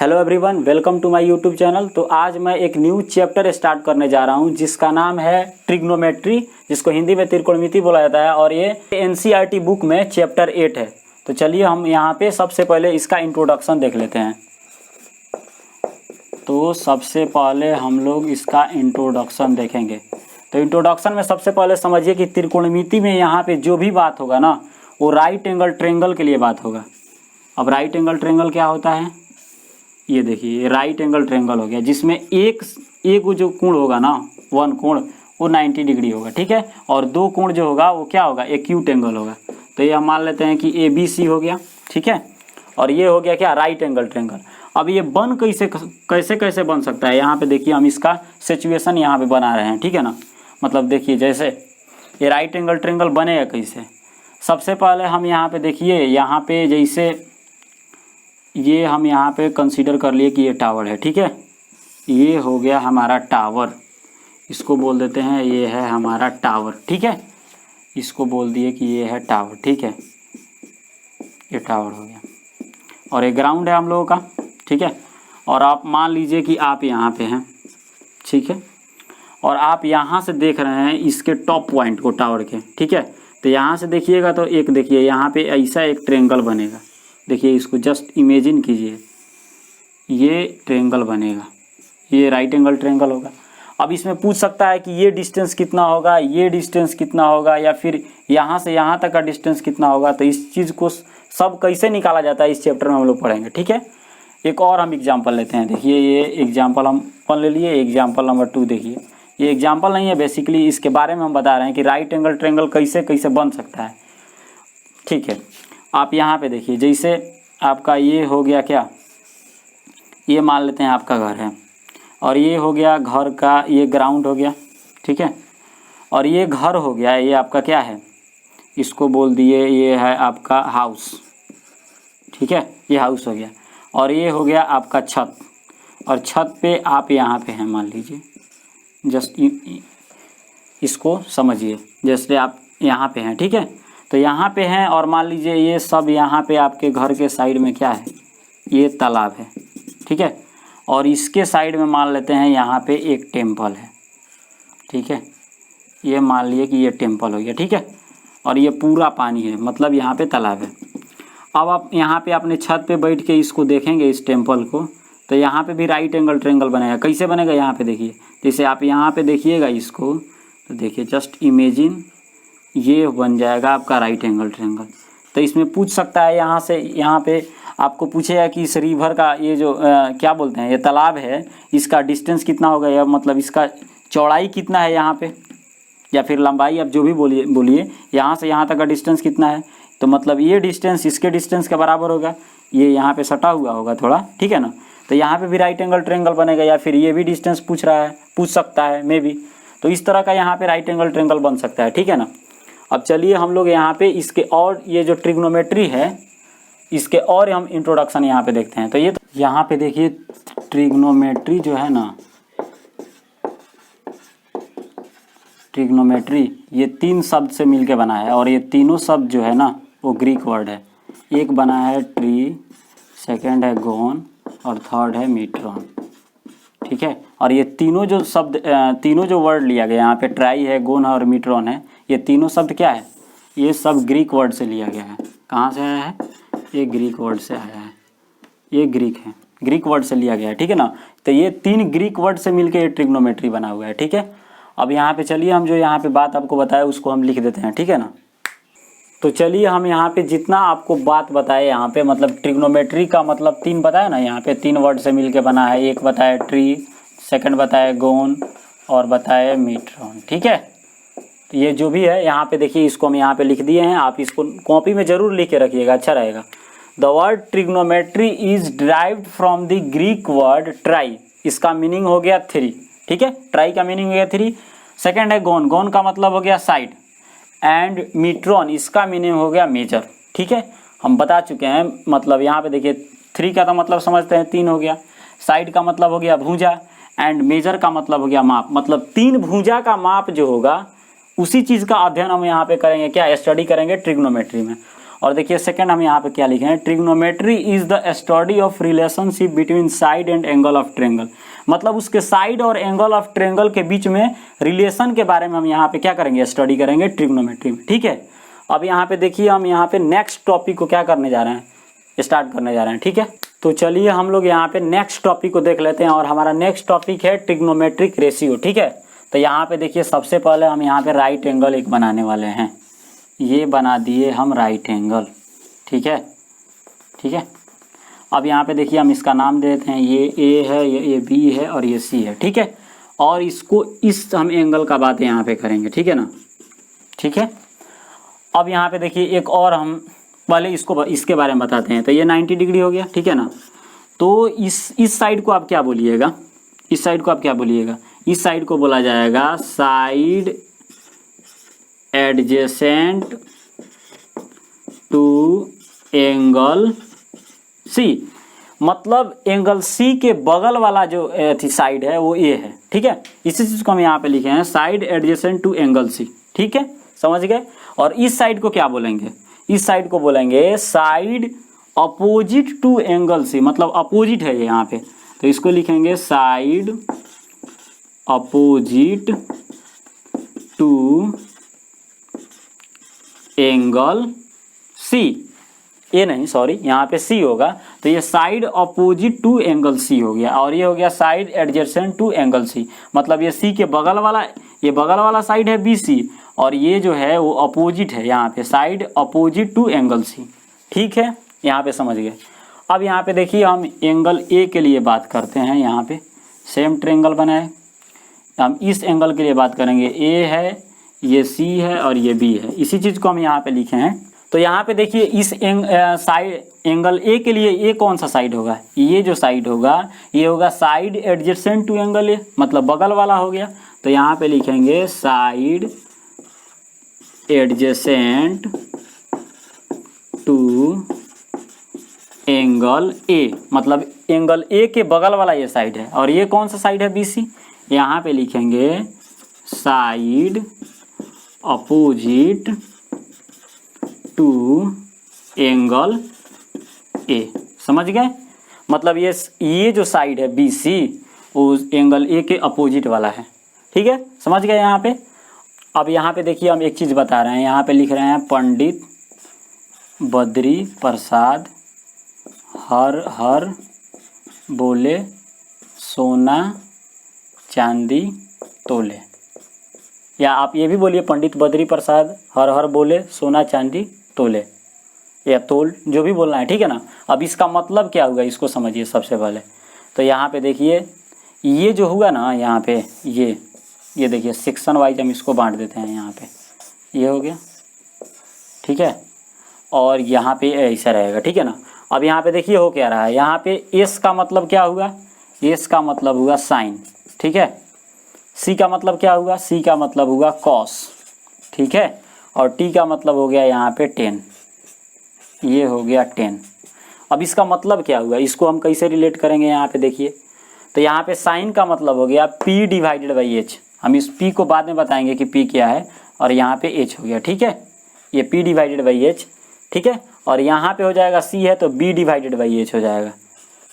Hello everyone, welcome to my YouTube channel. तो आज मैं एक न्यू चैप्टर स्टार्ट करने जा रहा हूं जिसका नाम है ट्रिग्नोमेट्री, जिसको हिंदी में त्रिकोणमिति बोला जाता है और ये एनसीईआरटी बुक में चैप्टर 8 है। तो चलिए हम यहाँ पे सबसे पहले इसका इंट्रोडक्शन देख लेते हैं। तो सबसे पहले हम लोग इसका इंट्रोडक्शन देखेंगे। तो इंट्रोडक्शन में सबसे पहले समझिए कि त्रिकोणमिति में यहाँ पे जो भी बात होगा ना, वो राइट एंगल ट्रायंगल के लिए बात होगा। अब राइट एंगल ट्रायंगल क्या होता है, ये देखिए, राइट एंगल ट्रायंगल हो गया जिसमें एक जो कोण होगा ना, वन कोण, वो 90 डिग्री होगा, ठीक है। और दो कोण जो होगा वो क्या होगा, एक्यूट एंगल होगा। तो ये हम मान लेते हैं कि ABC हो गया, ठीक है। और ये हो गया क्या, राइट एंगल ट्रायंगल। अब ये बन कैसे बन सकता है, यहाँ पे देखिए हम इसका सिचुएशन यहाँ पे बना रहे हैं, ठीक है ना। मतलब देखिए जैसे ये राइट एंगल ट्रायंगल बनेगा कैसे। सबसे पहले हम यहाँ पे देखिए, यहाँ पे जैसे ये हम यहाँ पे कंसीडर कर लिए कि ये टावर है, ठीक है। ये हो गया हमारा टावर, इसको बोल देते हैं ये है हमारा टावर, ठीक है। इसको बोल दिए कि ये है टावर, ठीक है। ये टावर हो गया और ये ग्राउंड है हम लोगों का, ठीक है। और आप मान लीजिए कि आप यहाँ पे हैं, ठीक है। और आप यहाँ से देख रहे हैं इसके टॉप पॉइंट को, टावर के, ठीक है। तो यहाँ से देखिएगा तो एक देखिए यहाँ पे ऐसा एक ट्रायंगल बनेगा। देखिए इसको जस्ट इमेजिन कीजिए, ये ट्रायंगल बनेगा, ये राइट एंगल ट्रायंगल होगा। अब इसमें पूछ सकता है कि ये डिस्टेंस कितना होगा, ये डिस्टेंस कितना होगा, या फिर यहाँ से यहाँ तक का डिस्टेंस कितना होगा। तो इस चीज़ को सब कैसे निकाला जाता है इस चैप्टर में हम लोग पढ़ेंगे, ठीक है। एक और हम एग्जाम्पल लेते हैं। देखिए ये एग्जाम्पल हम ले लिए, एग्जाम्पल नंबर 2 देखिए। ये एग्जाम्पल नहीं है, बेसिकली इसके बारे में हम बता रहे हैं कि राइट एंगल ट्रायंगल कैसे बन सकता है, ठीक है। आप यहाँ पे देखिए, जैसे आपका ये हो गया क्या, ये मान लेते हैं आपका घर है, और ये हो गया घर का, ये ग्राउंड हो गया, ठीक है। और ये घर हो गया, ये आपका क्या है, इसको बोल दिए ये है आपका हाउस, ठीक है। ये हाउस हो गया। और ये हो गया आपका छत, और छत पे आप यहाँ पे हैं, मान लीजिए, जस्ट इसको समझिए, जैसे आप यहाँ पे हैं, ठीक है। तो यहाँ पे हैं और मान लीजिए ये सब यहाँ पे आपके घर के साइड में क्या है, ये तालाब है, ठीक है। और इसके साइड में मान लेते हैं यहाँ पे एक टेम्पल है, ठीक है। ये मान लिए कि ये टेम्पल हो गया, ठीक है। और ये पूरा पानी है, मतलब यहाँ पे तालाब है। अब आप यहाँ पे अपने छत पे बैठ के इसको देखेंगे, इस टेम्पल को, तो यहाँ पे भी राइट एंगल ट्रायंगल बनेगा। कैसे बनेगा, यहाँ पे देखिए, जैसे आप यहाँ पे देखिएगा इसको, तो देखिए जस्ट इमेजिन, ये बन जाएगा आपका राइट एंगल ट्रायंगल। तो इसमें पूछ सकता है, यहाँ से यहाँ पे आपको पूछेगा कि इस रिवर का ये जो क्या बोलते हैं, ये तालाब है, इसका डिस्टेंस कितना होगा, या मतलब इसका चौड़ाई कितना है यहाँ पे, या फिर लंबाई, आप जो भी बोलिए यहाँ से यहाँ तक का डिस्टेंस कितना है। तो मतलब ये डिस्टेंस इसके डिस्टेंस के बराबर होगा, ये यहाँ पे सटा हुआ होगा थोड़ा, ठीक है ना। तो यहाँ पे भी राइट एंगल ट्रायंगल बनेगा, या फिर ये भी डिस्टेंस पूछ सकता है मे बी। तो इस तरह का यहाँ पे राइट एंगल ट्रायंगल बन सकता है, ठीक है ना। अब चलिए हम लोग यहाँ पे इसके और ये जो ट्रिग्नोमेट्री है, इसके और हम इंट्रोडक्शन यहाँ पे देखते हैं। तो ये तो यहाँ पे देखिए, ट्रिग्नोमेट्री जो है ना, ट्रिग्नोमेट्री ये 3 शब्द से मिलके बना है, और ये तीनों शब्द जो है ना वो ग्रीक वर्ड है। एक बना है ट्री, सेकंड है गोन, और थर्ड है मीट्रॉन, ठीक है। और ये तीनों जो शब्द, तीनों जो वर्ड लिया गया यहाँ पे, ट्राई है, गोन है और मीट्रॉन है, ये तीनों शब्द क्या है, ये सब ग्रीक वर्ड से लिया गया है। कहाँ से आया है, ये ग्रीक वर्ड से आया है, ये ग्रीक है, ग्रीक वर्ड से लिया गया है, ठीक है ना। तो ये 3 ग्रीक वर्ड से मिलके ये ट्रिग्नोमेट्री बना हुआ है, ठीक है। अब यहाँ पे चलिए हम जो यहाँ पे बात आपको बताया उसको हम लिख देते हैं, ठीक है ना। तो चलिए हम यहाँ पे जितना आपको बात बताए यहाँ पे, मतलब ट्रिग्नोमेट्री का मतलब 3 बताया ना, यहाँ पे 3 वर्ड से मिलके बना है। एक बताया ट्री, सेकंड बताया गोन, और बताया मीट्रॉन, ठीक है। तो ये जो भी है यहाँ पे देखिए, इसको हम यहाँ पे लिख दिए हैं, आप इसको कॉपी में जरूर लिख के रखिएगा, अच्छा रहेगा। The word trigonometry is derived from the Greek word try, इसका मीनिंग हो गया 3, ठीक है। ट्राई का मीनिंग हो गया 3। सेकंड है गोन, गोन का मतलब हो गया साइड, एंड मीट्रॉन इसका मीनिंग हो गया मेजर, ठीक है। हम बता चुके हैं, मतलब यहाँ पे देखिए 3 का तो मतलब समझते हैं 3 हो गया, साइड का मतलब हो गया भुजा, एंड मेजर का मतलब हो गया माप। मतलब 3 भुजा का माप जो होगा उसी चीज़ का अध्ययन हम यहाँ पे करेंगे, क्या स्टडी करेंगे ट्रिग्नोमेट्री में। और देखिए सेकंड हम यहाँ पे क्या लिखे हैं, trigonometry is the study of relationship between side and angle of triangle. मतलब उसके साइड और एंगल ऑफ ट्रायंगल के बीच में रिलेशन के बारे में हम यहाँ पे क्या करेंगे, स्टडी करेंगे ट्रिग्नोमेट्री में। ठीक है, अब यहाँ पे देखिए हम यहाँ पे नेक्स्ट टॉपिक को क्या करने जा रहे हैं, स्टार्ट करने जा रहे हैं। ठीक है, तो चलिए हम लोग यहाँ पे नेक्स्ट टॉपिक को देख लेते हैं और हमारा नेक्स्ट टॉपिक है ट्रिग्नोमेट्रिक रेशियो। ठीक है, तो यहाँ पे देखिए सबसे पहले हम यहाँ पे राइट एंगल एक बनाने वाले हैं, ये बना दिए हम राइट एंगल। ठीक है, ठीक है, अब यहाँ पे देखिए हम इसका नाम दे देते हैं, ये ए है, ये बी है और ये सी है। ठीक है, और इसको इस हम एंगल का बात यहाँ पे करेंगे। ठीक है ना, ठीक है। अब यहाँ पे देखिए एक और हम पहले इसके बारे में बताते हैं। तो ये 90 डिग्री हो गया। ठीक है ना, तो इस साइड को आप क्या बोलिएगा, इस साइड को आप क्या बोलिएगा, इस साइड को बोला जाएगा side adjacent to angle C. मतलब एंगल सी के बगल वाला जो साइड है वो ए है। ठीक है, इसी चीज को हम यहाँ पे लिखे हैं side adjacent to angle C. ठीक है, समझ गए। और इस साइड को क्या बोलेंगे, इस साइड को बोलेंगे side opposite to angle C. मतलब अपोजिट है ये यहाँ पे, तो इसको लिखेंगे side opposite to angle C. A नहीं, सॉरी, यहाँ पे सी होगा, तो ये side opposite to angle C हो गया। और ये हो गया side adjacent to angle C. मतलब ये सी के बगल वाला, ये बगल वाला साइड है बी सी, और ये जो है वो अपोजिट है यहाँ पे, side opposite to angle C. ठीक है, यहाँ पे समझ गए। अब यहाँ पे देखिए हम एंगल ए के लिए बात करते हैं। यहाँ पे सेम ट्रायंगल बनाए, हम इस एंगल के लिए बात करेंगे, ए है, ये सी है और ये बी है। इसी चीज़ को हम यहाँ पे लिखे हैं। तो यहाँ पे देखिए इस साइड एंगल ए के लिए ए कौन सा साइड होगा, ये जो साइड होगा ये होगा side adjacent to angle A, मतलब बगल वाला हो गया। तो यहाँ पे लिखेंगे side adjacent to angle A, मतलब एंगल ए के बगल वाला ये साइड है। और ये कौन सा साइड है, बी सी। यहाँ पे लिखेंगे side opposite to angle A. समझ गए, मतलब ये जो साइड है बी सी वो एंगल ए के अपोजिट वाला है। ठीक है, समझ गए यहाँ पे। अब यहाँ पे देखिए हम एक चीज़ बता रहे हैं, यहाँ पे लिख रहे हैं पंडित बद्री प्रसाद हर हर बोले सोना चांदी तोले। या आप ये भी बोलिए पंडित बद्री प्रसाद हर हर बोले सोना चांदी तोले, या तोल, जो भी बोलना है। ठीक है ना। अब इसका मतलब क्या हुआ, इसको समझिए सबसे पहले। तो यहाँ पे देखिए ये जो हुआ ना, यहाँ पे ये देखिए सेक्शन वाइज हम इसको बांट देते हैं। यहाँ पे ये हो गया, ठीक है, और यहाँ पे ऐसा रहेगा। ठीक है ना। अब यहाँ पे देखिए हो क्या रहा है, यहाँ पे एस का मतलब क्या हुआ, एस का मतलब हुआ साइन। ठीक है, सी का मतलब क्या हुआ, सी का मतलब हुआ कॉस। ठीक है, और टी का मतलब हो गया यहाँ पे 10, ये हो गया 10। अब इसका मतलब क्या हुआ, इसको हम कैसे रिलेट करेंगे, यहाँ पे देखिए। तो यहाँ पे साइन का मतलब हो गया P डिवाइडेड बाई एच। हम इस P को बाद में बताएंगे कि P क्या है, और यहाँ पे H हो गया। ठीक है, ये P डिवाइडेड बाई एच। ठीक है, और यहाँ पे हो जाएगा C है तो B डिवाइडेड बाई एच हो जाएगा,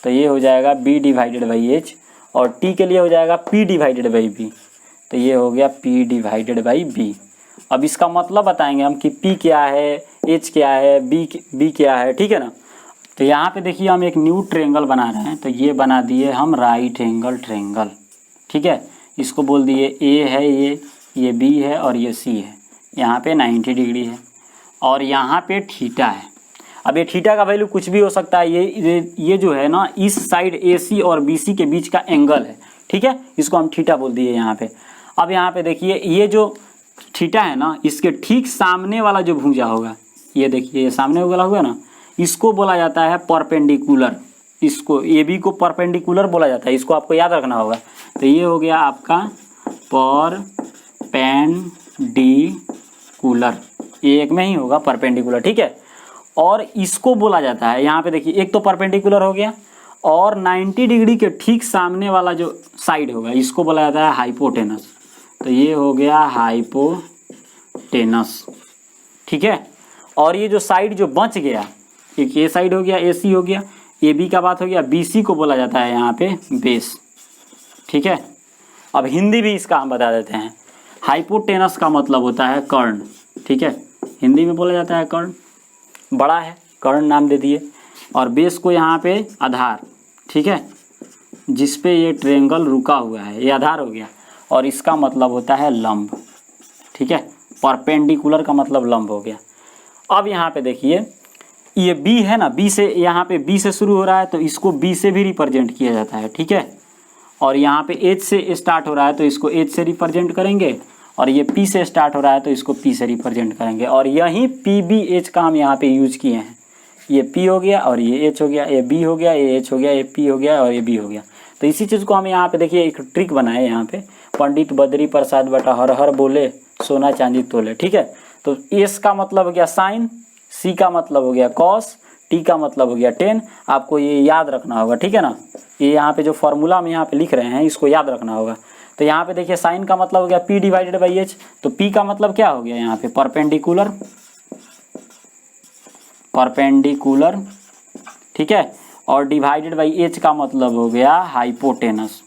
तो ये हो जाएगा B डिवाइडेड बाई एच। और T के लिए हो जाएगा P डिवाइडेड बाई B, तो ये हो गया P डिवाइडेड बाई B। अब इसका मतलब बताएंगे हम कि P क्या है, H क्या है, B क्या है। ठीक है ना। तो यहाँ पे देखिए हम एक न्यू ट्रायंगल बना रहे हैं, तो ये बना दिए हम राइट एंगल ट्रायंगल। ठीक है, इसको बोल दिए A है, ये B है और ये C है। यहाँ पे 90 डिग्री है और यहाँ पे थीटा है। अब ये थीटा का वैल्यू कुछ भी हो सकता है। ये जो है ना, इस साइड AC और BC के बीच का एंगल है। ठीक है, इसको हम थीटा बोल दिए यहाँ पे। अब यहाँ पे देखिए ये जो थीटा है ना, इसके ठीक सामने वाला जो भुजा होगा, ये देखिए ये सामने वाला होगा ना, इसको बोला जाता है परपेंडिकुलर। इसको AB को परपेंडिकुलर बोला जाता है, इसको आपको याद रखना होगा। तो ये हो गया आपका परपेंडिकुलर, ये एक में ही होगा परपेंडिकुलर। ठीक है, और इसको बोला जाता है, यहाँ पे देखिए एक तो परपेंडिकुलर हो गया, और 90 डिग्री के ठीक सामने वाला जो साइड होगा इसको बोला जाता है हाइपोटेनस। तो ये हो गया हाइपोटेनस। ठीक है, और ये जो साइड जो बच गया, एक ए साइड हो गया, ए सी हो गया, ए बी का बात हो गया, बी सी को बोला जाता है यहाँ पे बेस। ठीक है, अब हिंदी भी इसका हम बता देते हैं। हाइपोटेनस का मतलब होता है कर्ण। ठीक है, हिंदी में बोला जाता है कर्ण, बड़ा है कर्ण नाम दे दिए। और बेस को यहाँ पे आधार, ठीक है, जिस पे ये ट्रेंगल रुका हुआ है, ये आधार हो गया। और इसका मतलब होता है लंब। ठीक है, परपेंडिकुलर का मतलब लंब हो गया। अब यहाँ पे देखिए ये बी है ना, बी से यहाँ पे बी से शुरू हो रहा है तो इसको बी से भी रिप्रेजेंट किया जाता है। ठीक है, और यहाँ पे एच से स्टार्ट हो रहा है तो इसको एच से रिप्रेजेंट करेंगे, और ये पी से स्टार्ट हो रहा है तो इसको पी से रिप्रेजेंट करेंगे। और यही पी बी एच का हम यहाँ पे यूज किए हैं। ये पी हो गया और ये एच हो गया, ये बी हो गया, ये एच हो गया, ये पी हो गया और ये बी हो गया। तो इसी चीज़ को हम यहाँ पे देखिए एक ट्रिक बनाए यहाँ पे, पंडित बद्री प्रसाद बटा हर हर बोले सोना चांदी तोले। ठीक है, तो एस का मतलब हो गया साइन, सी का मतलब हो गया कॉस, टी का मतलब हो गया टेन। आपको ये याद रखना होगा। ठीक है ना, ये यहाँ पे जो फॉर्मूला हम यहाँ पे लिख रहे हैं इसको याद रखना होगा। तो यहाँ पे देखिए साइन का मतलब हो गया पी डिवाइडेड बाई एच, तो पी का मतलब क्या हो गया यहाँ पे परपेंडिकुलर, परपेंडिकुलर। ठीक है, और डिवाइडेड बाई एच का मतलब हो गया हाइपोटेनस।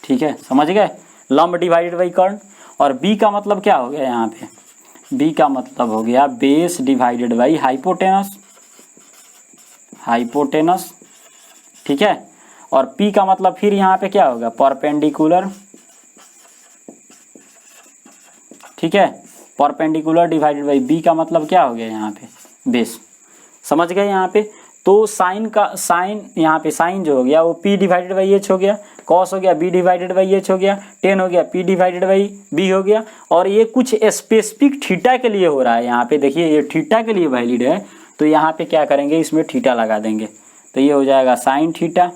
ठीक है, समझ गए, लंब डिवाइडेड बाई कर्ण। और बी का मतलब क्या हो गया यहाँ पे, बी का मतलब हो गया base divided by hypotenuse, hypotenuse. ठीक है, और पी का मतलब फिर यहाँ पे क्या होगा परपेंडिकुलर। ठीक है, परपेंडिकुलर डिवाइडेड बाई बी का मतलब क्या हो गया यहाँ पे बेस। समझ गए यहाँ पे। तो साइन का साइन यहाँ पे साइन जो हो गया वो पी डिवाइडेड बाई एच हो गया, कॉस हो गया बी डिवाइडेड बाई एच हो गया, टेन हो गया पी डिवाइडेड बाई बी हो गया। और ये कुछ स्पेसिफिक थीटा के लिए हो रहा है। यहाँ पे देखिए ये थीटा के लिए वैलिड है, तो यहाँ पे क्या करेंगे इसमें थीटा लगा देंगे, तो ये हो जाएगा साइन थीटा।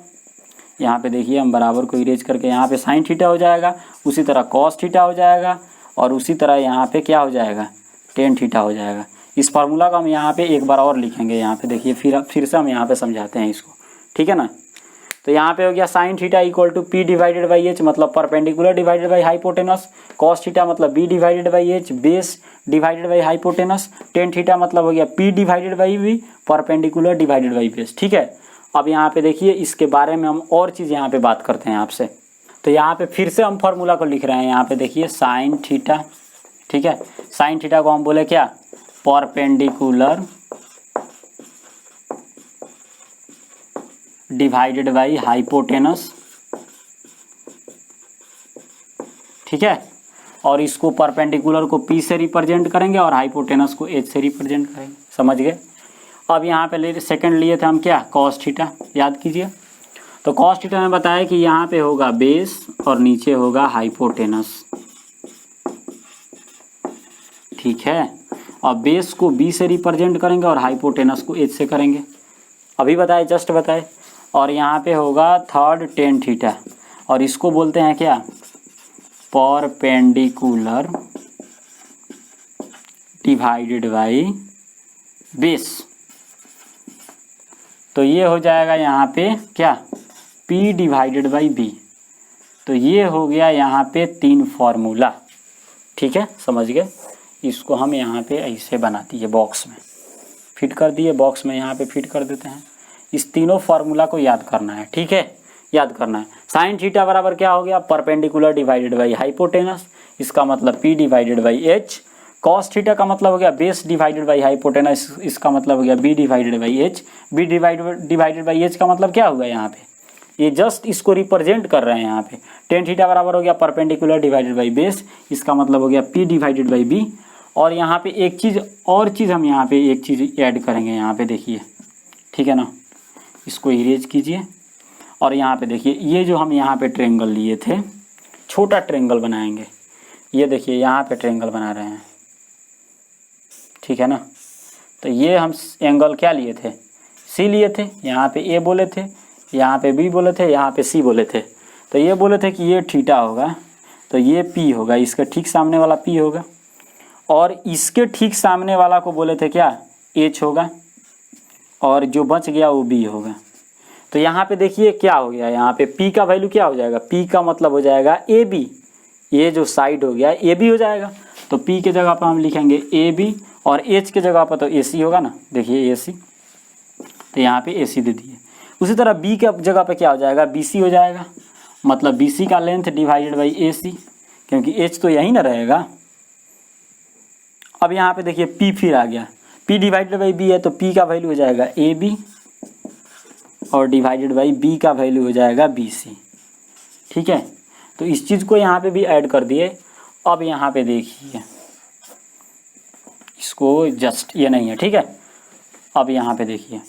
यहाँ पे देखिए हम बराबर को इरेज करके यहाँ पे साइन थीटा हो जाएगा, उसी तरह कॉस थीटा हो जाएगा, और उसी तरह यहाँ पे क्या हो जाएगा टेन थीटा हो जाएगा। इस फार्मूला को हम यहाँ पे एक बार और लिखेंगे। यहाँ पे देखिए फिर से हम यहाँ पे समझाते हैं इसको। ठीक है ना, तो यहाँ पे हो गया sine theta equal to P divided by H मतलब perpendicular divided by hypotenuse, cos theta मतलब B divided by H base divided by hypotenuse, tan theta मतलब हो गया P divided by B perpendicular divided by base. ठीक है, अब यहाँ पे देखिए इसके बारे में हम और चीज़ यहाँ पे बात करते हैं आपसे। तो यहाँ पे फिर से हम फार्मूला को लिख रहे हैं। यहाँ पे देखिए साइन थीटा, ठीक है, साइन थीटा को हम बोले क्या परपेंडिकुलर डिवाइडेड बाई हाइपोटेनस। ठीक है, और इसको परपेंडिकुलर को पी से रिप्रेजेंट करेंगे और हाइपोटेनस को एच से रिप्रेजेंट करेंगे। समझ गए। अब यहाँ पे सेकंड लिए थे हम क्या कॉस थीटा, याद कीजिए। तो कॉस थीटा ने बताया कि यहाँ पे होगा बेस और नीचे होगा हाइपोटेनस। ठीक है, और बेस को बी से रिप्रेजेंट करेंगे और हाइपोटेनस को एच से करेंगे, अभी बताए जस्ट बताए। और यहाँ पे होगा थर्ड टेन थीटा, और इसको बोलते हैं क्या परपेंडिकुलर डिवाइडेड बाई बेस। तो ये हो जाएगा यहाँ पे क्या P डिवाइडेड बाई बी। तो ये हो गया यहाँ पे तीन फार्मूला। ठीक है, समझ गए। इसको हम यहाँ पे ऐसे बना दिए, बॉक्स में फिट कर दिए, बॉक्स में यहाँ पे फिट कर देते हैं। इस तीनों फार्मूला को याद करना है। ठीक है, याद करना है। साइन थीटा बराबर क्या हो गया परपेंडिकुलर डिवाइडेड बाई हाइपोटेनस, इसका मतलब P divided by H. Cos theta का मतलब हो गया बेस डिवाइडेड बाई हाइपोटेनस, इसका मतलब हो गया B divided by H. B divided by H का मतलब क्या होगा यहाँ पे, ये जस्ट इसको रिप्रेजेंट कर रहे हैं यहाँ पे। टेन थीटा बराबर हो गया परपेंडिकुलर डिवाइडेड बाई बेस, इसका मतलब हो गया पी डिवाइडेड बाई बी। और यहाँ पे एक चीज़ हम यहाँ पे एक चीज़ ऐड करेंगे यहाँ पे देखिए। ठीक है ना, इसको इरेज कीजिए। और यहाँ पे देखिए ये जो हम यहाँ पे ट्रेंगल लिए थे, छोटा ट्रेंगल बनाएंगे। ये देखिए यहाँ पे ट्रेंगल बना रहे हैं। ठीक है ना, तो ये हम एंगल क्या लिए थे सी लिए थे। यहाँ पे ए बोले थे, यहाँ पे बी बोले थे, यहाँ पे सी बोले थे। तो ये बोले थे कि ये थीटा होगा, तो ये पी होगा, इसका ठीक सामने वाला पी होगा। और इसके ठीक सामने वाला को बोले थे क्या एच होगा, और जो बच गया वो बी होगा। तो यहाँ पे देखिए क्या हो गया, यहाँ पे पी का वैल्यू क्या हो जाएगा, पी का मतलब हो जाएगा ए बी। ये जो साइड हो गया ए बी हो जाएगा, तो पी के जगह पर हम लिखेंगे ए बी, और एच के जगह पर तो ए सी होगा ना, देखिए ए सी, तो यहाँ पे ए सी दे दिए। उसी तरह बी के जगह पे क्या हो जाएगा, बी सी हो जाएगा, मतलब बी सी का लेंथ डिवाइडेड बाई ए सी, क्योंकि एच तो यही ना रहेगा। अब यहाँ पे देखिए पी फिर आ गया, पी डिवाइडेड बाई बी है तो पी का वैल्यू हो जाएगा ए बी और डिवाइडेड बाई बी का वैल्यू हो जाएगा बी सी। ठीक है, तो इस चीज़ को यहाँ पे भी ऐड कर दिए। अब यहाँ पे देखिए इसको जस्ट ये नहीं है, ठीक है। अब यहाँ पे देखिए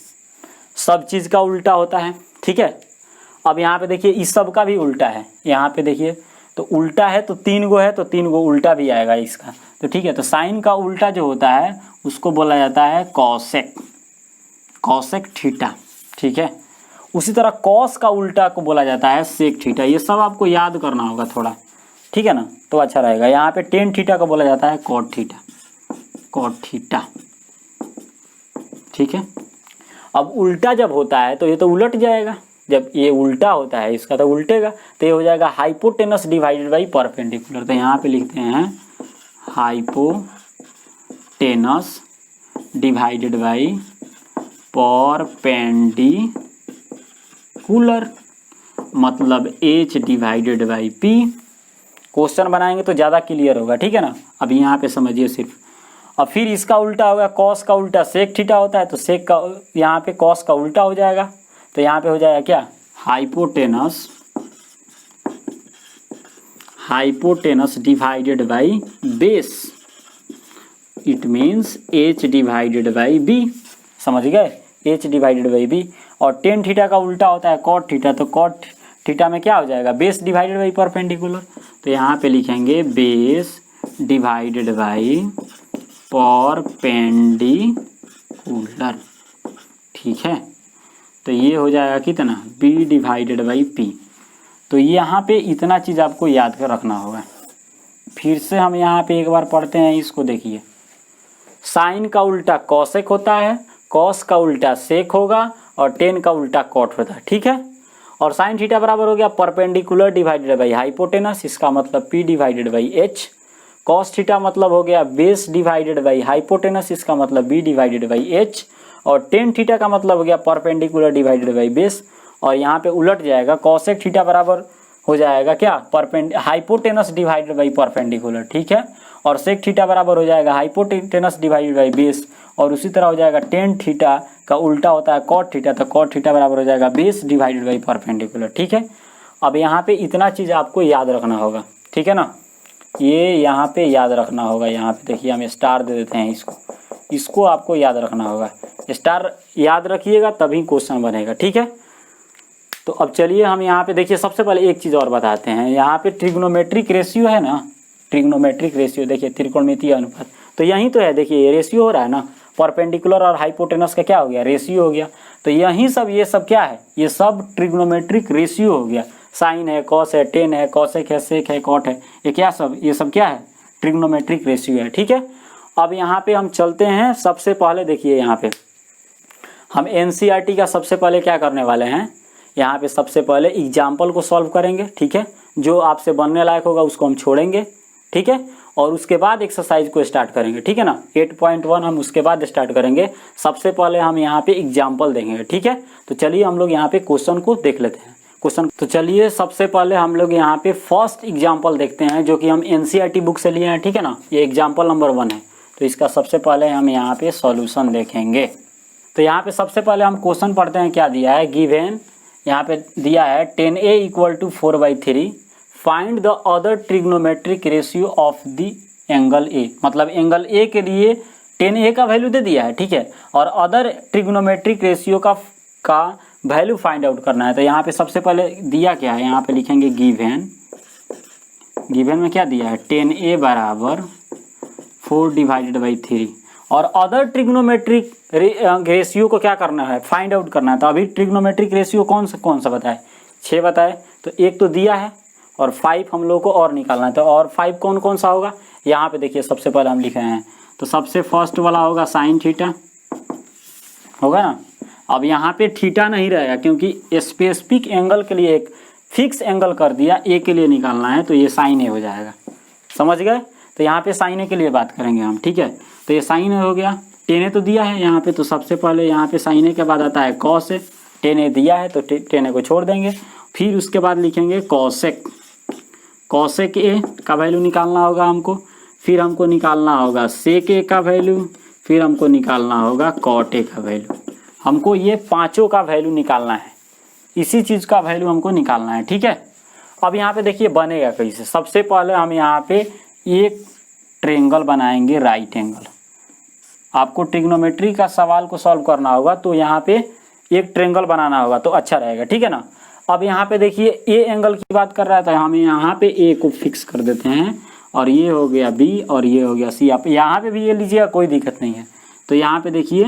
सब चीज़ का उल्टा होता है, ठीक है। अब यहाँ पे देखिए इस सब का भी उल्टा है, यहाँ पे देखिए तो उल्टा है तो 3 गो है तो 3 गो उल्टा भी आएगा इसका, तो ठीक है। तो साइन का उल्टा जो होता है उसको बोला जाता है कॉसेक, कॉसेक थीटा, ठीक है। उसी तरह कॉस का उल्टा को बोला जाता है सेक थीटा। ये सब आपको याद करना होगा थोड़ा, ठीक है ना, तो अच्छा रहेगा। यहाँ पे टेन थीटा को बोला जाता है कॉट थीटा, कॉट थीटा, ठीक है। अब उल्टा जब होता है तो ये तो उलट जाएगा, जब ये उल्टा होता है इसका तो उल्टेगा, तो ये हो जाएगा हाइपोटेनस डिवाइडेड बाई परपेंडिकुलर। तो यहाँ पे लिखते हैं हाइपोटेनस डिवाइडेड बाई परपेंडिकुलर, मतलब H divided by P. Question बनाएंगे तो ज़्यादा क्लियर होगा, ठीक है ना। अब यहाँ पे समझिए सिर्फ। अब फिर इसका उल्टा होगा, कॉस का उल्टा सेक थीटा होता है, तो सेक का यहाँ पे कॉस का उल्टा हो जाएगा, तो यहाँ पे हो जाएगा क्या, hypotenuse, hypotenuse divided by base, it means H divided by B. समझ गए, एच डिवाइडेड बाई बी। और टेन थीटा का उल्टा होता है कॉट थीटा, तो कॉट थीटा में क्या हो जाएगा, बेस डिवाइडेड बाई परपेंडिकुलर। तो यहाँ पे लिखेंगे बेस डिवाइडेड बाई परपेंडिकुलर, ठीक है। तो ये हो जाएगा कितना, बी डिवाइडेड बाई पी। तो यहाँ पे इतना चीज़ आपको याद कर रखना होगा। फिर से हम यहाँ पे एक बार पढ़ते हैं इसको, देखिए साइन का उल्टा कॉसेक होता है, कॉस का उल्टा सेक होगा और टेन का उल्टा कॉट होता है, ठीक है। और साइन थीटा बराबर हो गया परपेंडिकुलर डिवाइडेड बाई हाइपोटेनस, इसका मतलब P divided by H. Cos theta मतलब हो गया बेस डिवाइडेड बाई हाइपोटेनस, इसका मतलब बी डिवाइडेड बाई एच। और टेन थीटा का मतलब हो गया परपेंडिकुलर डिवाइडेड बाई बेस। और यहाँ पे उलट जाएगा, कॉसेक थीटा बराबर हो जाएगा क्या, हाइपोटेनस डिवाइडेड बाई परपेंडिकुलर, ठीक है। और सेक थीटा बराबर हो जाएगा हाइपोटेनस डिवाइडेड बाई बेस। और उसी तरह हो जाएगा टेन थीटा का उल्टा होता है कॉट थीटा, तो कॉट थीटा बराबर हो जाएगा बेस डिवाइडेड बाई परपेंडिकुलर, ठीक है। अब यहाँ पे इतना चीज़ आपको याद रखना होगा, ठीक है ना, ये यहाँ पे याद रखना होगा। यहाँ पे देखिए हम स्टार दे देते हैं इसको, इसको आपको याद रखना होगा। स्टार याद रखिएगा तभी क्वेश्चन बनेगा, ठीक है। तो अब चलिए हम यहाँ पे देखिए, सबसे पहले एक चीज़ और बताते हैं। यहाँ पे ट्रिग्नोमेट्रिक रेशियो है ना, ट्रिग्नोमेट्रिक रेशियो देखिए, त्रिकोणमितीय अनुपात, तो यहीं तो है। देखिए ये रेशियो हो रहा है ना, परपेंडिकुलर और हाइपोटेनस का क्या हो गया, रेशियो हो गया। तो यहीं सब ये सब क्या है, ये सब ट्रिग्नोमेट्रिक रेशियो हो गया। साइन है, कॉस है, टेन है, कॉसेक है, सेक है, कॉट है, ये क्या सब, ये सब क्या है, ट्रिग्नोमेट्रिक रेशियो है, ठीक है। अब यहाँ पे हम चलते हैं। सबसे पहले देखिए यहाँ पे हम एनसीईआरटी का सबसे पहले क्या करने वाले हैं, यहाँ पे सबसे पहले एग्जाम्पल को सॉल्व करेंगे, ठीक है। जो आपसे बनने लायक होगा उसको हम छोड़ेंगे, ठीक है। और उसके बाद एक्सरसाइज को स्टार्ट करेंगे, ठीक है ना। 8.1 हम उसके बाद स्टार्ट करेंगे। सबसे पहले हम यहाँ पे एग्जाम्पल देंगे, ठीक है। तो चलिए हम लोग यहाँ पे क्वेश्चन को देख लेते हैं। क्वेश्चन तो चलिए सबसे पहले हम लोग यहाँ पे फर्स्ट एग्जाम्पल देखते हैं, जो कि हम एनसीईआरटी बुक से लिए हैं, ठीक है ना। ये एग्जाम्पल नंबर 1 है। तो इसका सबसे पहले हम यहाँ पे सॉल्यूशन देखेंगे। तो यहाँ पे सबसे पहले हम क्वेश्चन पढ़ते हैं, क्या दिया है, गिवन यहाँ पे दिया है 10a = 4/3, find the other trigonometric ratio of the angle A. मतलब एंगल ए के लिए 10a का वैल्यू दे दिया है, ठीक है। और अदर ट्रिग्नोमेट्रिक रेशियो का वैल्यू फाइंड आउट करना है। तो यहाँ पे सबसे पहले दिया क्या है, यहाँ पे लिखेंगे गिवन। गिवन में क्या दिया है, 10a = 4/3। और अदर ट्रिग्नोमेट्रिक रेशियो को क्या करना है, फाइंड आउट करना है। तो अभी ट्रिग्नोमेट्रिक रेशियो कौन सा बताए, 6 बताए। तो एक तो दिया है और 5 हम लोग को और निकालना है। तो और 5 कौन कौन सा होगा, यहाँ पे देखिए सबसे पहले हम लिखे हैं। तो सबसे फर्स्ट वाला होगा साइन थीटा, होगा ना। अब यहाँ पे थीटा नहीं रहेगा, क्योंकि स्पेसिफिक एंगल के लिए एक फिक्स एंगल कर दिया, ए के लिए निकालना है, तो ये साइन ए हो जाएगा। समझ गए। तो यहाँ पे साइन ए के लिए बात करेंगे हम, ठीक है। तो ये साइन ए हो गया। टेन ए तो दिया है यहाँ पे, तो सबसे पहले यहाँ पे साइन ए के बाद आता है कॉस ए। टेन ए दिया है तो टेन ए को छोड़ देंगे। फिर उसके बाद लिखेंगे कॉसेक। कॉसेक ए का वैल्यू निकालना होगा हमको। फिर हमको निकालना होगा सेक ए का वैल्यू। फिर हमको निकालना होगा कॉट ए का वैल्यू। हमको ये पांचों का वैल्यू निकालना है, इसी चीज़ का वैल्यू हमको निकालना है, ठीक है। अब यहाँ पे देखिए बनेगा कैसे। सबसे पहले हम यहाँ पे एक ट्रेंगल बनाएंगे, राइट एंगल। आपको ट्रिग्नोमेट्री का सवाल को सॉल्व करना होगा तो यहाँ पे एक ट्रेंगल बनाना होगा तो अच्छा रहेगा, ठीक है ना। अब यहाँ पे देखिए ए एंगल की बात कर रहा है तो हम यहाँ पे ए को फिक्स कर देते हैं और ये हो गया बी और ये हो गया सी। आप यहाँ पे भी ये लीजिएगा, कोई दिक्कत नहीं है। तो यहाँ पे देखिए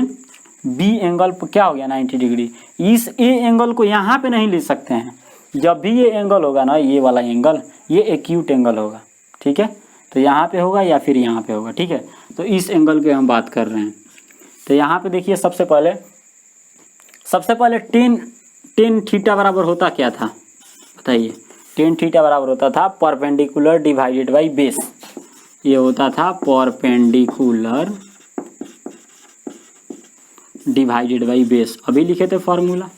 बी एंगल क्या हो गया 90 डिग्री। इस ए एंगल को यहाँ पे नहीं ले सकते हैं। जब भी ये एंगल होगा ना, ये वाला एंगल, ये एक्यूट एंगल होगा, ठीक है। तो यहाँ पे होगा या फिर यहाँ पे होगा, ठीक है। तो इस एंगल की हम बात कर रहे हैं। तो यहाँ पे देखिए सबसे पहले टेन थीटा बराबर होता क्या था बताइए। टेन थीटा बराबर होता था परपेंडिकुलर डिवाइडेड बाई बेस। ये होता था परपेंडिकुलर डिवाइडेड बाई बेस। अभी लिखे थे फॉर्मूला।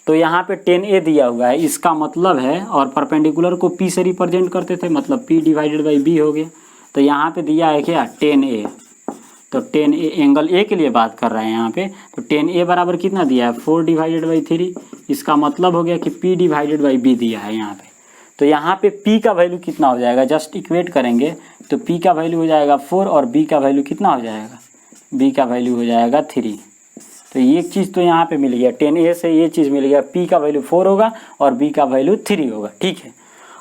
तो यहाँ पे 10a दिया हुआ है, इसका मतलब है, और परपेंडिकुलर को p से रिप्रेजेंट करते थे, मतलब p डिवाइडेड बाई b हो गया। तो यहाँ पे दिया है क्या 10a। तो 10a एंगल a के लिए बात कर रहे हैं यहाँ पे। तो 10a बराबर कितना दिया है 4 डिवाइडेड बाई 3। इसका मतलब हो गया कि p डिवाइडेड बाई b दिया है यहाँ पे। तो यहाँ पे p का वैल्यू कितना हो जाएगा, जस्ट इक्वेट करेंगे तो p का वैल्यू हो जाएगा 4 और b का वैल्यू कितना हो जाएगा, b का वैल्यू हो जाएगा 3। तो ये एक चीज़ तो यहाँ पे मिल गया, 10a से ये चीज़ मिल गया, p का वैल्यू 4 होगा और b का वैल्यू 3 होगा, ठीक है।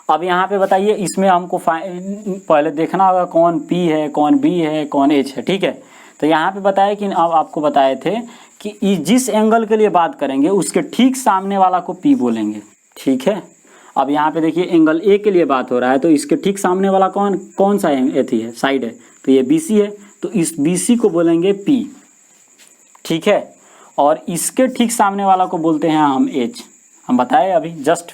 अब यहाँ पे बताइए इसमें हमको पहले देखना होगा कौन p है, कौन b है, कौन h है, ठीक है। तो यहाँ पे बताया कि अब आपको बताए थे कि जिस एंगल के लिए बात करेंगे उसके ठीक सामने वाला को p बोलेंगे, ठीक है। अब यहाँ पे देखिए एंगल a के लिए बात हो रहा है तो इसके ठीक सामने वाला कौन सा एथी है, साइड है, तो ये BC है। तो इस BC को बोलेंगे p, ठीक है। और इसके ठीक सामने वाला को बोलते हैं हम H, हम बताए अभी जस्ट।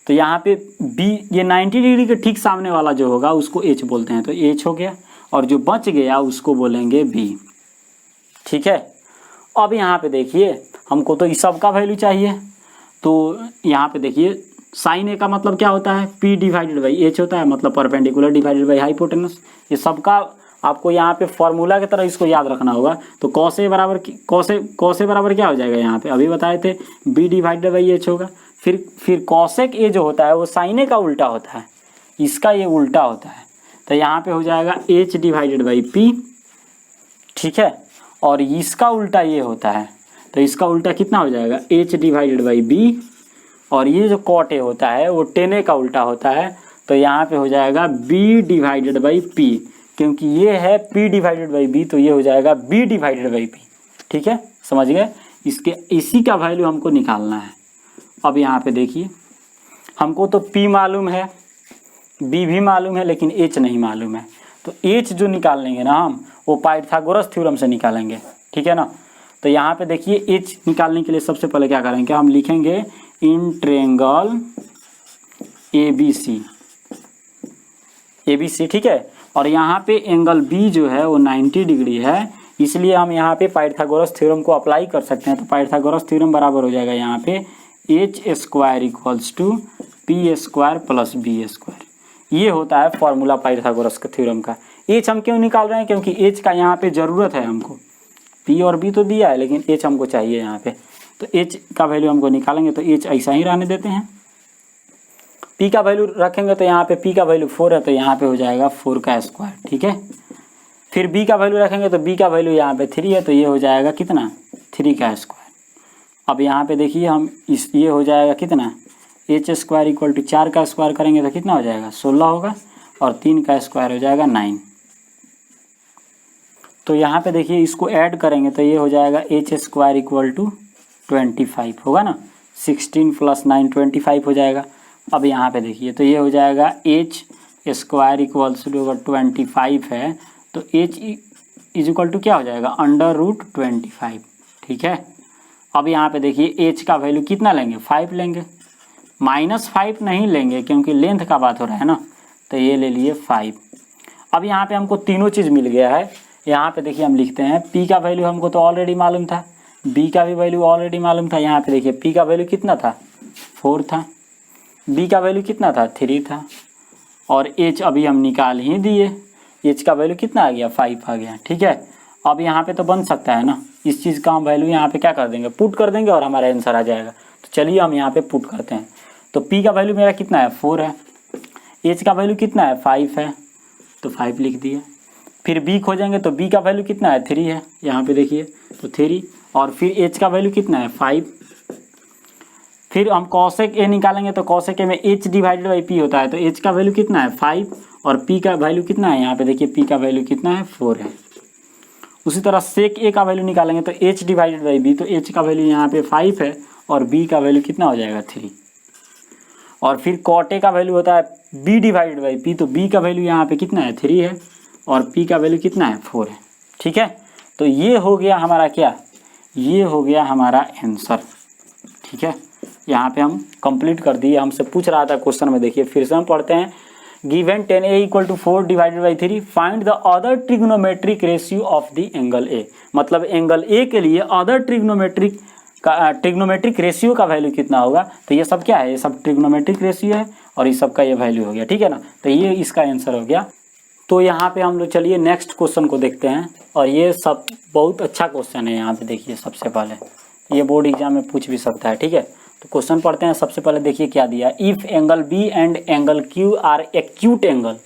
तो यहाँ पे B, ये 90 डिग्री के ठीक सामने वाला जो होगा उसको H बोलते हैं, तो H हो गया। और जो बच गया उसको बोलेंगे B, ठीक है। अब यहाँ पे देखिए हमको तो इस सब का वैल्यू चाहिए। तो यहाँ पे देखिए साइन ए का मतलब क्या होता है, P डिवाइडेड बाई H होता है, मतलब परपेंडिकुलर डिवाइडेड बाई हाइपोटेनस। ये सबका आपको यहाँ पे फॉर्मूला की तरह इसको याद रखना होगा। तो कॉस ए बराबर क्या हो जाएगा, यहाँ पे अभी बताए थे b डिवाइडेड बाई h होगा। फिर कॉसेक ए जो होता है वो साइन ए का उल्टा होता है, इसका ये उल्टा होता है। तो यहाँ पे हो जाएगा h डिवाइडेड बाई p, ठीक है। और इसका उल्टा ये होता है, तो इसका उल्टा कितना हो जाएगा h डिवाइडेड बाई b। और ये जो कॉट ए होता है वो 10a का उल्टा होता है, तो यहाँ पे हो जाएगा b डिवाइडेड बाई p। क्योंकि ये है p डिवाइडेड बाई b तो ये हो जाएगा b डिवाइडेड बाई p, ठीक है, समझ गए। इसी का वैल्यू हमको निकालना है। अब यहाँ पे देखिए हमको तो p मालूम है, b भी मालूम है, लेकिन h नहीं मालूम है। तो h जो निकाल लेंगे ना हम, वो पाइथागोरस थ्योरम से निकालेंगे, ठीक है ना। तो यहाँ पे देखिए h निकालने के लिए सबसे पहले क्या करेंगे, हम लिखेंगे इन ट्रायंगल ABC, ठीक है। और यहाँ पे एंगल B जो है वो 90 डिग्री है, इसलिए हम यहाँ पे पाइथागोरस थ्योरम को अप्लाई कर सकते हैं। तो पाइथागोरस थ्योरम बराबर हो जाएगा यहाँ पे h square equals to p square plus b square. ये होता है फॉर्मूला पाइथागोरस के थ्योरम का। h हम क्यों निकाल रहे हैं, क्योंकि h का यहाँ पे ज़रूरत है हमको। p और b तो दिया है लेकिन h हमको चाहिए यहाँ पे, तो h का वैल्यू हमको निकालेंगे। तो h ऐसा ही रहने देते हैं। p का वैल्यू रखेंगे तो यहाँ पे p का वैल्यू 4 है, तो यहाँ पे हो जाएगा 4 का स्क्वायर, ठीक है। फिर b का वैल्यू रखेंगे तो b का वैल्यू यहाँ पे 3 है, तो ये हो जाएगा कितना 3 का स्क्वायर। अब यहाँ पे देखिए हम ये हो जाएगा कितना h स्क्वायर इक्वल टू 4 का स्क्वायर करेंगे तो कितना हो जाएगा 16 होगा, और 3 का स्क्वायर हो जाएगा 9। तो यहाँ पे देखिए इसको ऐड करेंगे तो ये हो जाएगा h स्क्वायर इक्वल टू 25 होगा ना, 16 प्लस 9 25 हो जाएगा। अब यहाँ पे देखिए तो ये हो जाएगा h स्क्वायर इक्वल्स टू अगर 25 है तो h इज इक्वल टू क्या हो जाएगा √25, ठीक है। अब यहाँ पे देखिए h का वैल्यू कितना लेंगे 5 लेंगे, -5 नहीं लेंगे क्योंकि लेंथ का बात हो रहा है ना, तो ये ले लिए 5। अब यहाँ पे हमको तीनों चीज़ मिल गया है, यहाँ पे देखिए हम लिखते हैं P का वैल्यू हमको तो ऑलरेडी मालूम था, B का भी वैल्यू ऑलरेडी मालूम था। यहाँ पे देखिए P का वैल्यू कितना था 4 था, B का वैल्यू कितना था 3 था, और H अभी हम निकाल ही दिए, H का वैल्यू कितना आ गया 5 आ गया। ठीक है, अब यहाँ पे तो बन सकता है ना, इस चीज़ का हम वैल्यू यहाँ पे क्या कर देंगे, पुट कर देंगे और हमारा आंसर आ जाएगा। तो चलिए हम यहाँ पे पुट करते हैं। तो P का वैल्यू मेरा कितना है 4 है, H का वैल्यू कितना है 5 है, तो 5 लिख दिए। फिर B खोजेंगे तो B का वैल्यू कितना है 3 है, यहाँ पे देखिए तो 3, और फिर H का वैल्यू कितना है 5। फिर हम कॉसेक A निकालेंगे तो कॉसेक A में H डिवाइडेड बाई P होता है, तो H का वैल्यू कितना है 5 और P का वैल्यू कितना है, यहाँ पे देखिए P का वैल्यू कितना है 4 है। उसी तरह सेक A का वैल्यू निकालेंगे तो H डिवाइडेड बाई B, तो H का वैल्यू यहाँ पे 5 है और B का वैल्यू कितना हो जाएगा 3। और फिर कॉट A का वैल्यू होता है B डिवाइडेड बाई P, तो B का वैल्यू यहाँ पे कितना है 3 है और P का वैल्यू कितना है 4 है। ठीक है, तो ये हो गया हमारा क्या, ये हो गया हमारा आंसर। ठीक है, यहाँ पे हम कंप्लीट कर दिए। हमसे पूछ रहा था क्वेश्चन में, देखिए फिर से हम पढ़ते हैं। Given 10A = 4 divided by 3, find the other trigonometric ratio of the angle A। मतलब एंगल A के लिए अदर ट्रिग्नोमेट्रिक रेशियो का वैल्यू कितना होगा। तो ये सब क्या है, ये सब ट्रिग्नोमेट्रिक रेशियो है और ये सब का ये वैल्यू हो गया। ठीक है ना, तो ये इसका आंसर हो गया। तो यहाँ पे हम लोग चलिए नेक्स्ट क्वेश्चन को देखते हैं, और ये सब बहुत अच्छा क्वेश्चन है। यहाँ पे देखिए सबसे पहले ये बोर्ड एग्जाम में पूछ भी सकता है। ठीक है, तो क्वेश्चन पढ़ते हैं। सबसे पहले देखिए क्या दिया, if angle B and angle Q are acute angle,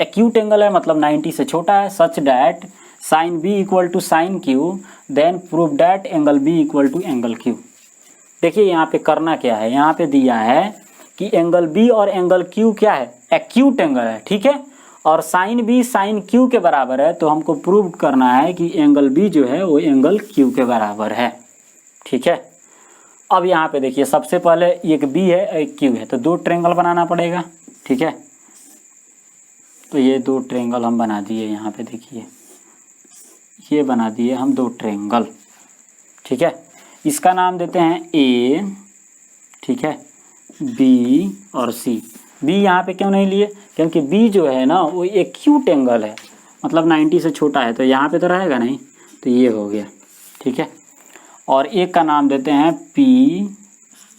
acute angle है मतलब 90 से छोटा है, such that sine B = sine Q, then prove that angle B = angle Q। देखिए यहाँ पे करना क्या है, यहाँ पे दिया है कि एंगल B और एंगल Q क्या है, एक्यूट एंगल है। ठीक है, और साइन B साइन Q के बराबर है, तो हमको प्रूव करना है कि एंगल B जो है वो एंगल Q के बराबर है। ठीक है, अब यहाँ पे देखिए सबसे पहले एक B है एक Q है, तो दो ट्रायंगल बनाना पड़ेगा। ठीक है, तो ये दो ट्रायंगल हम बना दिए। यहाँ पे देखिए ये बना दिए हम दो ट्रायंगल। ठीक है, इसका नाम देते हैं A, ठीक है, B और C। B यहाँ पे क्यों नहीं लिए, क्योंकि B जो है ना वो एक्यूट एंगल है, मतलब 90 से छोटा है, तो यहाँ पे तो रहेगा नहीं, तो ये हो गया। ठीक है, और एक का नाम देते हैं P,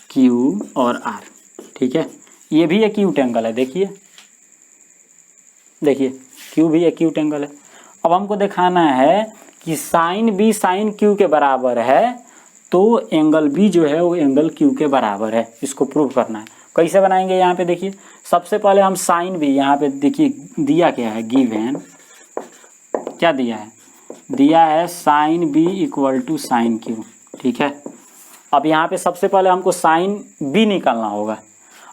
Q और R। ठीक है, ये भी एक्यूट एंगल है। देखिए देखिए Q भी एक्यूट एंगल है। अब हमको दिखाना है कि साइन B साइन Q के बराबर है, तो एंगल B जो है वो एंगल Q के बराबर है। इसको प्रूव करना है। कैसे बनाएंगे, यहाँ पे देखिए सबसे पहले हम साइन B, यहाँ पे देखिए दिया क्या है, गिवन क्या दिया है, दिया है साइन B = साइन Q। ठीक है, अब यहाँ पे सबसे पहले हमको साइन B निकालना होगा।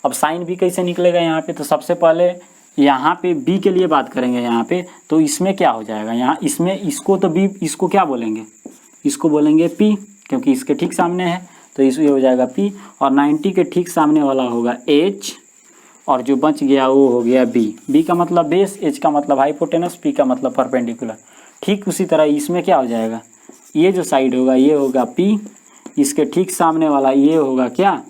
अब साइन B कैसे निकलेगा यहाँ पे, तो सबसे पहले यहाँ पे B के लिए बात करेंगे। यहाँ पे तो इसमें क्या हो जाएगा, यहाँ इसमें इसको तो B, इसको क्या बोलेंगे, इसको बोलेंगे P, क्योंकि इसके ठीक सामने है, तो इसमें हो जाएगा P, और 90 के ठीक सामने वाला होगा H, और जो बच गया वो हो गया B। B का मतलब बेस, H का मतलब हाइपोटेनस, P का मतलब परपेंडिकुलर। ठीक उसी तरह इसमें क्या हो जाएगा, ये जो साइड होगा ये होगा P, इसके ठीक सामने वाला ये होगा क्या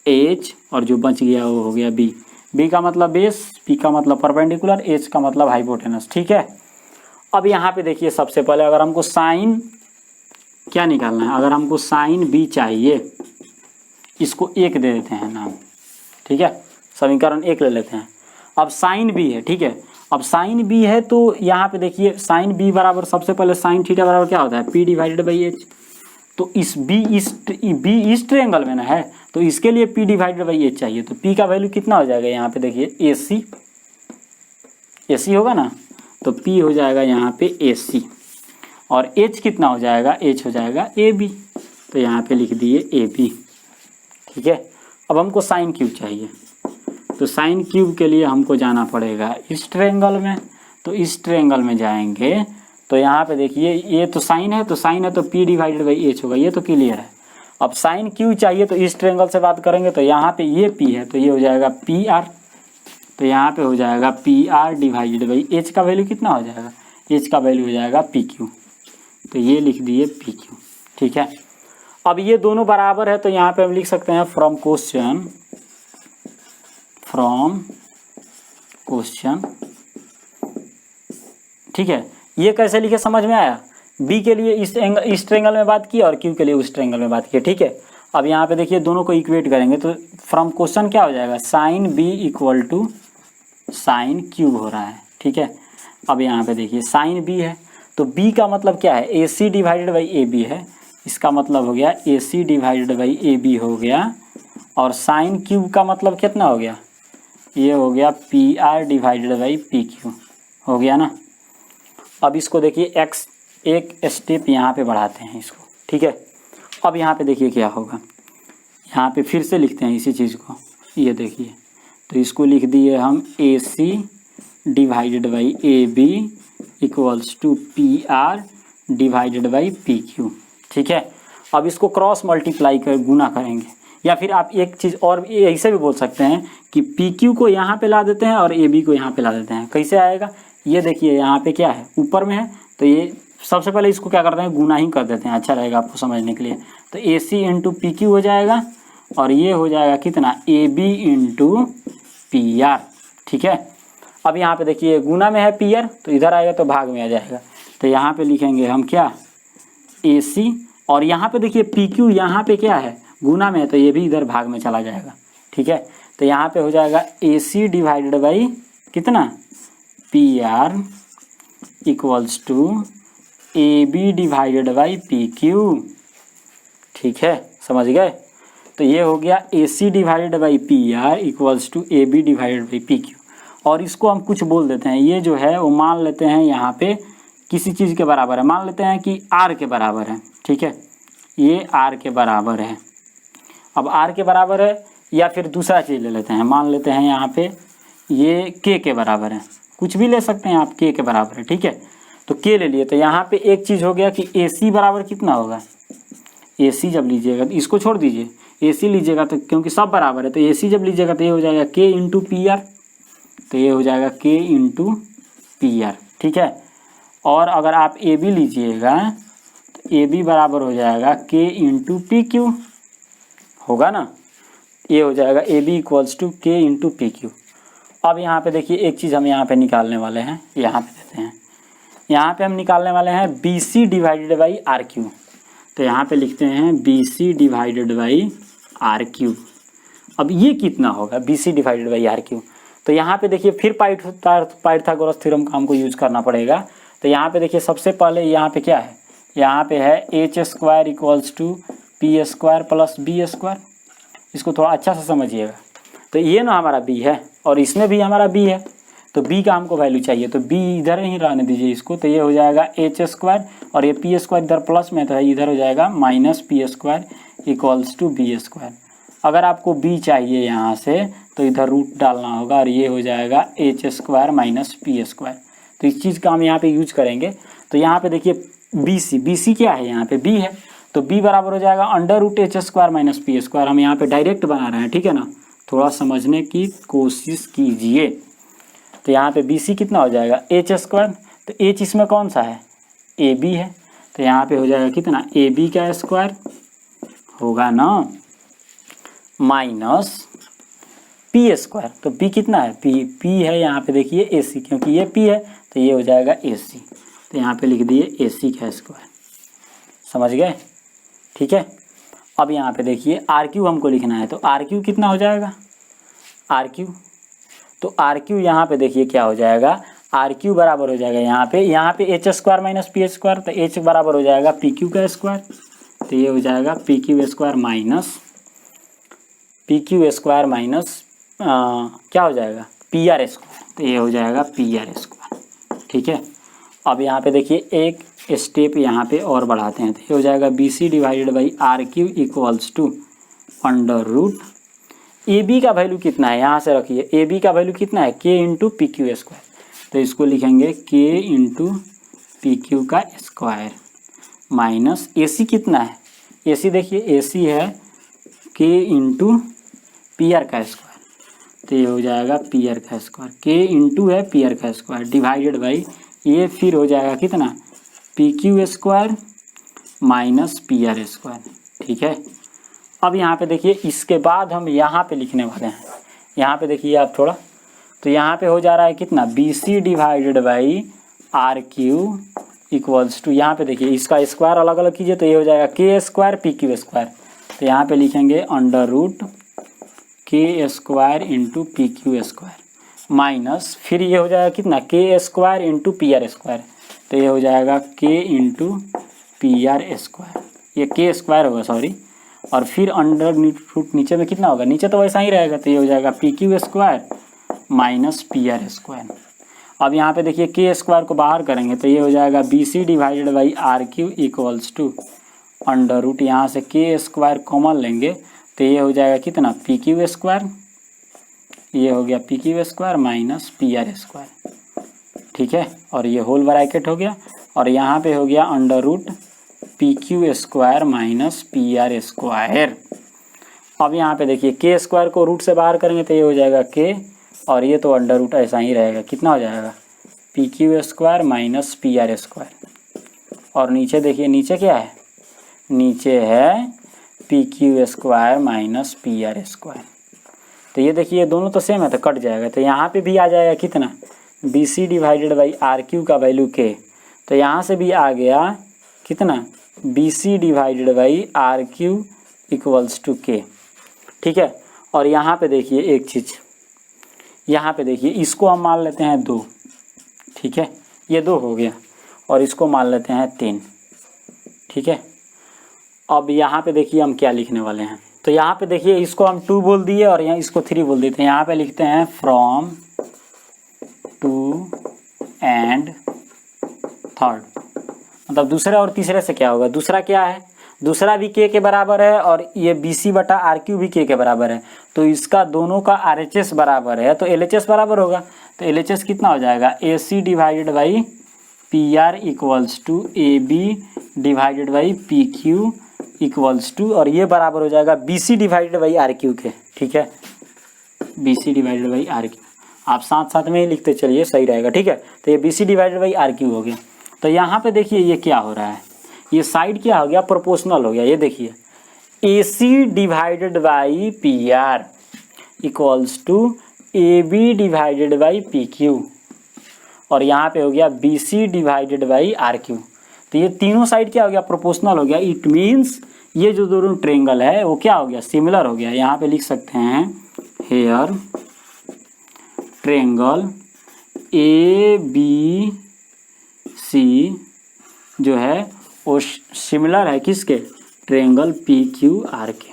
H, और जो बच गया वो हो गया B। B का मतलब बेस, P का मतलब परपेंडिकुलर, H का मतलब हाइपोटेनस। ठीक है, अब यहाँ पे देखिए सबसे पहले अगर हमको साइन क्या निकालना है, अगर हमको साइन B चाहिए, इसको 1 दे देते हैं नाम। ठीक है, समीकरण 1 ले लेते हैं। अब साइन B है। ठीक है, अब साइन B है तो यहाँ पे देखिए साइन B बराबर सबसे पहले साइन थीटा बराबर क्या होता है, P डिवाइडेड बाई H। तो इस B इस ट्रायंगल में ना है, तो इसके लिए P डिवाइडेड बाई H चाहिए। तो P का वैल्यू कितना हो जाएगा, यहाँ पे देखिए AC होगा ना, तो P हो जाएगा यहाँ पे AC, और H कितना हो जाएगा, H हो जाएगा AB, तो यहाँ पे लिख दिए AB। ठीक है, अब हमको साइन Q चाहिए, तो साइन क्यूब के लिए हमको जाना पड़ेगा इस ट्रायंगल में। तो इस ट्रायंगल में जाएंगे तो यहाँ पे देखिए ये तो साइन है, तो साइन है तो P डिवाइडेड बाई H होगा, ये तो क्लियर है। अब साइन क्यू चाहिए तो इस ट्रायंगल से बात करेंगे, तो यहाँ पे ये P है तो ये हो जाएगा PR, तो यहाँ पे हो जाएगा PR डिवाइडेड बाई H का वैल्यू कितना हो जाएगा, H का वैल्यू हो जाएगा PQ, तो ये लिख दिए PQ। ठीक है, अब ये दोनों बराबर है, तो यहाँ पे हम लिख सकते हैं फ्रॉम क्वेश्चन। ठीक है, ये कैसे लिखे समझ में आया? बी के लिए इस ट्रेंगल में बात की और क्यू के लिए उस ट्रेंगल में बात की, ठीक है। अब यहाँ पे देखिए दोनों को इक्वेट करेंगे तो फ्रॉम क्वेश्चन क्या हो जाएगा, sine B equal to sine Q हो रहा है, ठीक है। अब यहाँ पे देखिए साइन बी है तो बी का मतलब क्या है, A C divided by A B है, इसका मतलब हो गया A C divided by A B हो गया। और साइन क्यू का मतलब कितना हो गया, ये हो गया P R divided by P Q हो गया ना। अब इसको देखिए एक्स एक स्टेप यहाँ पे बढ़ाते हैं इसको, ठीक है। अब यहाँ पे देखिए क्या होगा, यहाँ पे फिर से लिखते हैं इसी चीज़ को, ये देखिए तो इसको लिख दिए हम A C divided by A B equals to P R divided by P Q, ठीक है। अब इसको क्रॉस मल्टीप्लाई कर गुना करेंगे, या फिर आप एक चीज़ और ऐसे भी बोल सकते हैं कि पी क्यू को यहाँ पे ला देते हैं और ए बी को यहाँ पे ला देते हैं। कैसे आएगा, ये देखिए यहाँ पे क्या है, ऊपर में है तो ये सबसे पहले इसको क्या करते हैं, गुना ही कर देते हैं, अच्छा रहेगा आपको समझने के लिए। तो A C into P Q हो जाएगा और ये हो जाएगा कितना, A B into P R, ठीक है। अब यहाँ पे देखिए गुना में है पी आर तो इधर आएगा तो भाग में आ जाएगा, तो यहाँ पे लिखेंगे हम क्या, ए सी, और यहाँ पे देखिए पी क्यू यहाँ पे क्या है, गुना में है तो ये भी इधर भाग में चला जाएगा, ठीक है। तो यहाँ पे हो जाएगा ए सी डिवाइडेड बाई कितना, P R equals to A B divided by P Q, ठीक है, समझ गए। तो ये हो गया A C divided by P R equals to A B divided by P Q. और इसको हम कुछ बोल देते हैं, ये जो है वो मान लेते हैं यहाँ पे किसी चीज़ के बराबर है, मान लेते हैं कि आर के बराबर है, ठीक है, ये आर के बराबर है। अब आर के बराबर है या फिर दूसरा चीज़ ले लेते हैं, मान लेते हैं यहाँ पे ये के बराबर है, कुछ भी ले सकते हैं आप, के बराबर है, ठीक है। तो के ले लिए तो यहाँ पे एक चीज़ हो गया कि ए सी बराबर कितना होगा, ए सी जब लीजिएगा तो इसको छोड़ दीजिए, ए सी लीजिएगा तो क्योंकि सब बराबर है तो ए सी जब लीजिएगा तो ये हो जाएगा के इंटू पी आर, तो ये हो जाएगा के इंटू पी आर, ठीक है। और अगर आप ए बी लीजिएगा तो ए बी बराबर हो जाएगा के इंटू पी क्यू, होगा ना, ये हो जाएगा ए बी इक्वल्स टू के इंटू पी क्यू। अब यहाँ पे देखिए एक चीज़ हम यहाँ पे निकालने वाले हैं, यहाँ पे देते हैं, यहाँ पे हम निकालने वाले हैं B C divided by R Q. तो यहाँ पे लिखते हैं B C divided by R Q. अब ये कितना होगा, B C divided by R Q. तो यहाँ पे देखिए फिर पाइथागोरस थ्योरम का हमको यूज़ करना पड़ेगा। तो यहाँ पे देखिए सबसे पहले यहाँ पे क्या है, यहाँ पे है H square equals to P square plus B square. इसको थोड़ा अच्छा से समझिएगा। तो ये ना हमारा बी है और इसमें भी हमारा बी है, तो बी का हमको वैल्यू चाहिए, तो बी इधर ही रहने दीजिए इसको। तो ये हो जाएगा एच स्क्वायर और ये पी स्क्वायर इधर प्लस में तो है, इधर हो जाएगा minus P square equals to B square. अगर आपको बी चाहिए यहाँ से तो इधर रूट डालना होगा और ये हो जाएगा H square minus P square. तो इस चीज़ का हम यहाँ पे यूज करेंगे। तो यहाँ पे देखिए बी सी क्या है, यहाँ पे बी है, तो बी बराबर हो जाएगा under root H square minus P square. हम यहाँ पे डायरेक्ट बना रहे हैं, ठीक है ना, थोड़ा समझने की कोशिश कीजिए। तो यहाँ पे बी सी कितना हो जाएगा एच स्क्वायर, तो एच इसमें कौन सा है, ए बी है, तो यहाँ पे हो जाएगा कितना ए बी का स्क्वायर होगा ना माइनस पी स्क्वायर। तो पी कितना है, पी है यहाँ पे देखिए ए सी, क्योंकि ये पी है तो ये हो जाएगा ए सी। तो यहाँ पे लिख दिए ए सी का स्क्वायर, समझ गए, ठीक है। अब यहाँ पे देखिए आर क्यू हमको लिखना है, तो आर क्यू कितना हो जाएगा, आर क्यू, तो आर क्यू यहाँ पे देखिए क्या हो जाएगा, आर क्यू बराबर हो जाएगा यहाँ पे H square minus P square, तो एच बराबर हो जाएगा पी क्यू का स्क्वायर। तो ये हो जाएगा P Q square minus P Q square minus क्या हो जाएगा पी आर स्क्वायर, तो ये हो जाएगा पी आर स्क्वायर, ठीक है। अब यहाँ पे देखिए एक स्टेप यहाँ पे और बढ़ाते हैं, तो ये हो जाएगा B C divided by R Q equals to under root A B का वैल्यू कितना है, यहाँ से रखिए ए बी का वैल्यू कितना है के इंटू पी क्यू स्क्वायर। तो इसको लिखेंगे के इंटू पी क्यू का स्क्वायर माइनस ए सी कितना है, ए सी देखिए ए सी है के इंटू पी आर का स्क्वायर। तो ये हो जाएगा पी आर का स्क्वायर, के इंटू है पी आर का स्क्वायर डिवाइडेड बाई ये फिर हो जाएगा कितना P Q square minus P R square, ठीक है। अब यहाँ पे देखिए इसके बाद हम यहाँ पे लिखने वाले हैं, यहाँ पे देखिए आप थोड़ा, तो यहाँ पे हो जा रहा है कितना B C divided by R Q equals to, यहाँ पे देखिए इसका स्क्वायर अलग अलग कीजिए तो ये हो जाएगा के स्क्वायर पी क्यू स्क्वायर, तो यहाँ पे लिखेंगे अंडर रूट के square into P Q square minus, फिर ये हो जाएगा कितना के square into P R square, तो ये हो जाएगा के इंटू पी आर स्क्वायर, ये के स्क्वायर होगा सॉरी, और फिर अंडर रूट नीचे में कितना होगा, नीचे तो वैसा ही रहेगा, तो ये हो जाएगा P Q square minus P R square. अब यहाँ पे देखिए के स्क्वायर को बाहर करेंगे तो ये हो जाएगा B C divided by R Q equals to under root, यहाँ से के स्क्वायर कॉमन लेंगे तो ये हो जाएगा कितना पी क्यू स्क्वायर, ये हो गया P Q square minus P R square, ठीक है, और ये होल ब्रैकेट हो गया, और यहाँ पे हो गया under root P Q square minus P R square. अब यहाँ पे देखिए के स्क्वायर को रूट से बाहर करेंगे तो ये हो जाएगा के, और ये तो अंडर रूट ऐसा ही रहेगा, कितना हो जाएगा P Q square minus P R square, और नीचे देखिए नीचे क्या है, नीचे है P Q square minus P R square, तो ये देखिए दोनों तो सेम है तो कट जाएगा, तो यहाँ पे भी आ जाएगा कितना B C divided by R Q का वैल्यू के, तो यहाँ से भी आ गया कितना B C divided by R Q equals to K, ठीक है। और यहाँ पे देखिए एक चीज़, यहाँ पे देखिए इसको हम मान लेते हैं 2, ठीक है, ये 2 हो गया, और इसको मान लेते हैं 3, ठीक है। अब यहाँ पे देखिए हम क्या लिखने वाले हैं, तो यहाँ पे देखिए इसको हम 2 बोल दिए और यहाँ इसको 3 बोल देते हैं, यहाँ पे लिखते हैं फ्रॉम 2 एंड 3rd, मतलब दूसरे और तीसरे से क्या होगा, दूसरा क्या है, दूसरा भी के बराबर है और ये बी सी बटा आर क्यू भी के बराबर है, तो इसका दोनों का आर एच एस बराबर है, तो एल एच एस बराबर होगा, तो एल एच एस कितना हो जाएगा A C divided by P R equals to A B divided by P Q equals to, और ये बराबर हो जाएगा B C divided by R Q के, ठीक है, B C divided by R Q, आप साथ साथ में ही लिखते चलिए सही रहेगा, ठीक है। तो ये B C divided by R Q हो गया, तो यहाँ पे देखिए ये क्या हो रहा है, ये साइड क्या हो गया प्रोपोर्शनल हो गया, ये देखिए A C divided by P R equals to A B divided by P Q, और यहाँ पे हो गया B C divided by R Q, तो ये तीनों साइड क्या हो गया प्रोपोर्शनल हो गया, इट मीन्स ये जो दोनों ट्रेंगल है वो क्या हो गया सिमिलर हो गया। यहाँ पे लिख सकते हैं here triangle A B C जो है वो सिमिलर है किसके, ट्रेंगल पी क्यू आर के,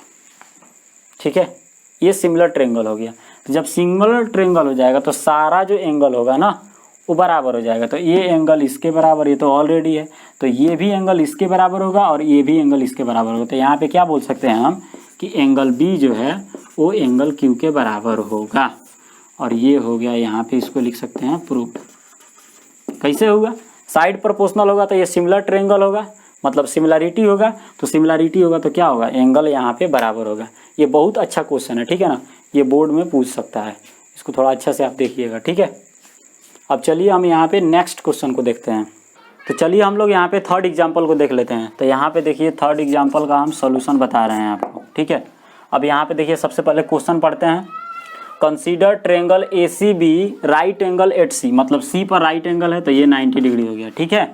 ठीक है, ये सिमिलर ट्रेंगल हो गया। तो जब सिमिलर ट्रेंगल हो जाएगा तो सारा जो एंगल होगा ना वो बराबर हो जाएगा, तो ये एंगल इसके बराबर, ये तो ऑलरेडी है, तो ये भी एंगल इसके बराबर होगा और ये भी एंगल इसके बराबर होगा, तो यहाँ पे क्या बोल सकते हैं हम कि एंगल बी जो है वो एंगल क्यू के बराबर होगा, और ये हो गया यहाँ पे इसको लिख सकते हैं प्रूफ। कैसे होगा, साइड प्रोपोर्शनल होगा तो ये सिमिलर ट्रेंगल होगा, मतलब सिमिलरिटी होगा, तो सिमिलरिटी होगा तो क्या होगा एंगल यहाँ पे बराबर होगा। ये बहुत अच्छा क्वेश्चन है, ठीक है ना, ये बोर्ड में पूछ सकता है, इसको थोड़ा अच्छा से आप देखिएगा, ठीक है। अब चलिए हम यहाँ पे नेक्स्ट क्वेश्चन को देखते हैं, तो चलिए हम लोग यहाँ पे 3rd एग्जाम्पल को देख लेते हैं। तो यहाँ पे देखिए 3rd एग्जाम्पल का हम सोल्यूशन बता रहे हैं आपको, ठीक है। अब यहाँ पे देखिए सबसे पहले क्वेश्चन पढ़ते हैं, consider triangle A C B right angle at C, मतलब सी पर राइट एंगल है तो ये 90 डिग्री हो गया, ठीक है।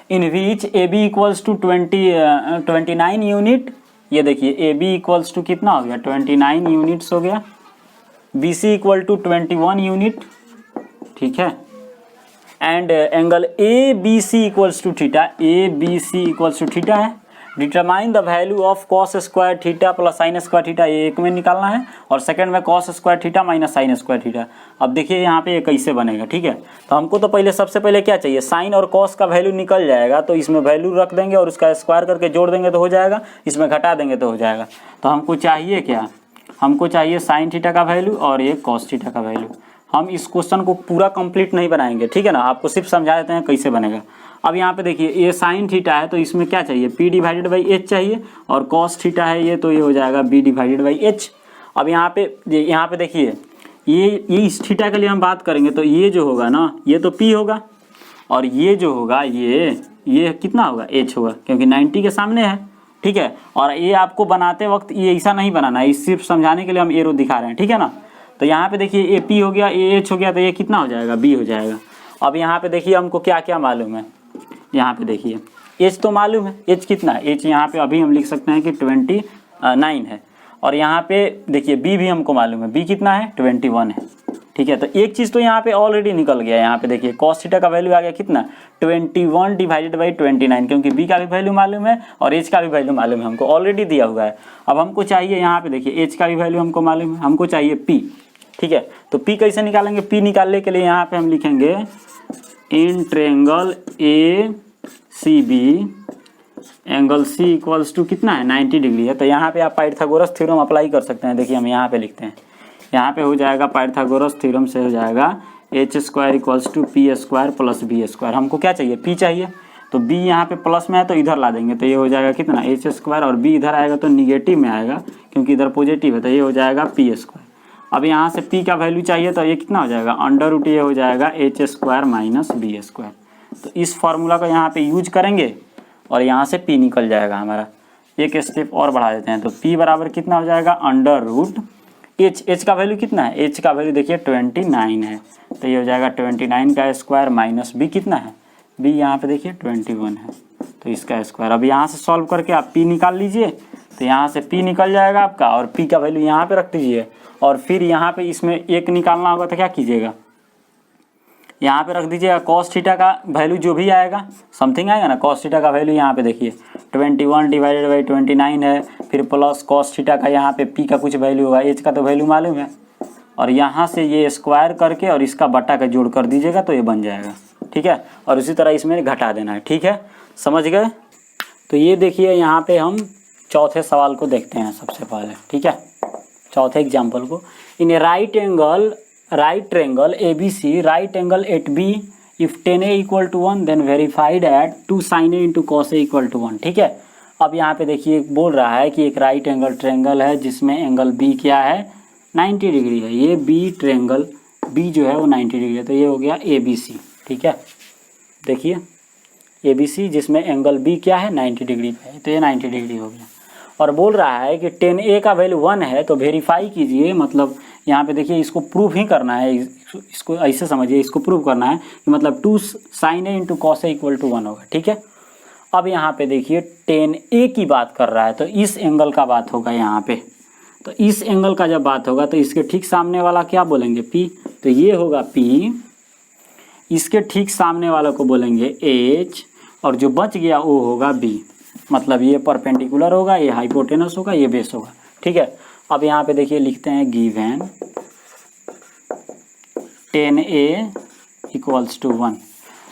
In which A B equals to 29 unit, ये देखिए ए बी इक्वल्स टू कितना हो गया 29 यूनिट्स हो गया, B C equal to 21 unit, ठीक है, and angle A B C equals to theta, A B C equals to theta है। Determine the value of cos square theta plus sine square theta, ये एक में निकालना है, और सेकंड में cos square theta minus sine square theta. अब देखिए यहाँ पे ये कैसे बनेगा, ठीक है। तो हमको तो पहले सबसे पहले क्या चाहिए, साइन और कॉस का वैल्यू निकल जाएगा तो इसमें वैल्यू रख देंगे और उसका स्क्वायर करके जोड़ देंगे तो हो जाएगा, इसमें घटा देंगे तो हो जाएगा। तो हमको चाहिए क्या, हमको चाहिए साइन थीटा का वैल्यू और ये कॉस थीटा का वैल्यू। हम इस क्वेश्चन को पूरा कंप्लीट नहीं बनाएंगे, ठीक है ना, आपको सिर्फ समझा देते हैं कैसे बनेगा। अब यहाँ पे देखिए ये साइन थीटा है तो इसमें क्या चाहिए p डिवाइडेड बाई एच चाहिए, और कॉस थीटा है ये तो ये हो जाएगा b डिवाइडेड बाई एच। अब यहाँ पे देखिए ये इस थीटा के लिए हम बात करेंगे तो ये जो होगा ना ये तो p होगा, और ये जो होगा ये कितना होगा h होगा, क्योंकि 90 के सामने है, ठीक है। और ये आपको बनाते वक्त ये ऐसा नहीं बनाना है, सिर्फ समझाने के लिए हम एरो दिखा रहे हैं, ठीक है ना। तो यहाँ पे देखिए ए पी हो गया, ए एच हो गया, तो ये कितना हो जाएगा b हो जाएगा। अब यहाँ पे देखिए हमको क्या क्या मालूम है, यहाँ पे देखिए एच तो मालूम है, एच कितना है, एच यहाँ पे अभी हम लिख सकते हैं कि 29 है। और यहाँ पे देखिए बी भी हमको मालूम है, बी कितना है 21 है। ठीक है, तो एक चीज़ तो यहाँ पे ऑलरेडी निकल गया। यहाँ पे देखिए कॉस थीटा का वैल्यू आ गया कितना 21 डिवाइडेड बाई 29, क्योंकि बी का भी वैल्यू मालूम है और एच का भी वैल्यू मालूम है, हमको ऑलरेडी दिया हुआ है। अब हमको चाहिए यहाँ पे देखिए एच का भी वैल्यू हमको मालूम है, हमको चाहिए पी। ठीक है, तो पी कैसे निकालेंगे, पी निकालने के लिए यहाँ पे हम लिखेंगे in triangle A C B angle C equals to कितना है 90 डिग्री है। तो यहाँ पे आप पाइथागोरस थ्योरम अप्लाई कर सकते हैं। देखिए हम यहाँ पे लिखते हैं, यहाँ पे हो जाएगा पाइथागोरस थ्योरम से हो जाएगा H square equals to P square plus B square. हमको क्या चाहिए, पी चाहिए, तो बी यहाँ पे प्लस में है तो इधर ला देंगे, तो ये हो जाएगा कितना एच स्क्वायर, और बी इधर आएगा तो निगेटिव में आएगा क्योंकि इधर पॉजिटिव है, तो ये हो जाएगा पी स्क्वायर। अब यहाँ से पी का वैल्यू चाहिए तो ये कितना हो जाएगा अंडर रूट ये हो जाएगा H square minus B square. तो इस फार्मूला को यहाँ पे यूज करेंगे और यहाँ से पी निकल जाएगा हमारा। एक स्टेप और बढ़ा देते हैं, तो पी बराबर कितना हो जाएगा अंडर रूट एच, एच का वैल्यू कितना है, एच का वैल्यू देखिए 29 है, तो ये हो जाएगा 29 का स्क्वायर माइनस बी कितना है, बी यहाँ पे देखिए 21 है, तो इसका स्क्वायर। अब यहाँ से सॉल्व करके आप पी निकाल लीजिए, तो यहाँ से पी निकल जाएगा आपका, और पी का वैल्यू यहाँ पे रख दीजिए, और फिर यहाँ पे इसमें एक निकालना होगा तो क्या कीजिएगा, यहाँ पे रख दीजिएगा कॉस थीटा का वैल्यू जो भी आएगा, समथिंग आएगा ना, कॉस थीटा का वैल्यू यहाँ पे देखिए 21 डिवाइडेड बाई 29 है, फिर प्लस कॉस थीटा का यहाँ पे पी का कुछ वैल्यू होगा, एच का तो वैल्यू मालूम है, और यहाँ से ये स्क्वायर करके और इसका बटा का जोड़ कर दीजिएगा तो ये बन जाएगा। ठीक है, और उसी तरह इसमें घटा देना है। ठीक है, समझ गए। तो ये देखिए यहाँ पे हम चौथे सवाल को देखते हैं सबसे पहले। ठीक है, चौथे एग्जाम्पल को, in a right triangle ABC, right angle at B, if tan A equal to 1 then verified at 2 sin A into cos A equal to 1। ठीक है, अब यहाँ पे देखिए बोल रहा है कि एक राइट एंगल ट्रायंगल है जिसमें एंगल B क्या है 90 डिग्री है। ये B ट्रायंगल B जो है वो 90 डिग्री है, तो ये हो गया ABC। ठीक है, देखिए ABC जिसमें एंगल B क्या है 90 डिग्री पे है, तो ये 90 डिग्री हो गया। और बोल रहा है कि tan A का वैल्यू 1 है, तो वेरीफाई कीजिए, मतलब यहाँ पे देखिए इसको प्रूफ ही करना है, इसको ऐसे समझिए, इसको प्रूफ करना है कि मतलब 2 sin A into cos A equal to 1 होगा। ठीक है, अब यहाँ पे देखिए tan A की बात कर रहा है, तो इस एंगल का बात होगा यहाँ पे, तो इस एंगल का जब बात होगा तो इसके ठीक सामने वाला क्या बोलेंगे P, तो ये होगा P, इसके ठीक सामने वाला को बोलेंगे H, और जो बच गया वो होगा B, मतलब ये परपेंडिकुलर होगा, ये हाइपोटेनस होगा, ये बेस होगा। ठीक है, अब यहाँ पे देखिए लिखते हैं given tan A equals to 1।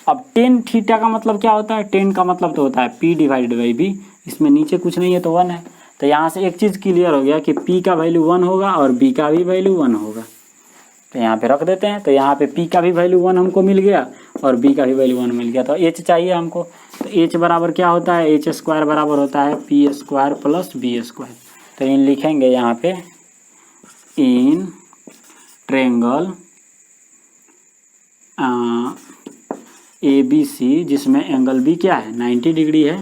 अब tan थीटा का मतलब क्या होता है, tan का मतलब तो होता है P डिवाइडेड बाई B, इसमें नीचे कुछ नहीं है तो 1 है, तो यहाँ से एक चीज़ क्लियर हो गया कि P का वैल्यू 1 होगा और B का भी वैल्यू 1 होगा, तो यहाँ पे रख देते हैं। तो यहाँ पे P का भी वैल्यू 1 हमको मिल गया और B का भी वैल्यू 1 मिल गया, तो H चाहिए हमको, तो H बराबर क्या होता है, H स्क्वायर बराबर होता है P square plus B square. तो इन लिखेंगे यहाँ पे इन ट्रायंगल ABC जिसमें एंगल B क्या है 90 डिग्री है,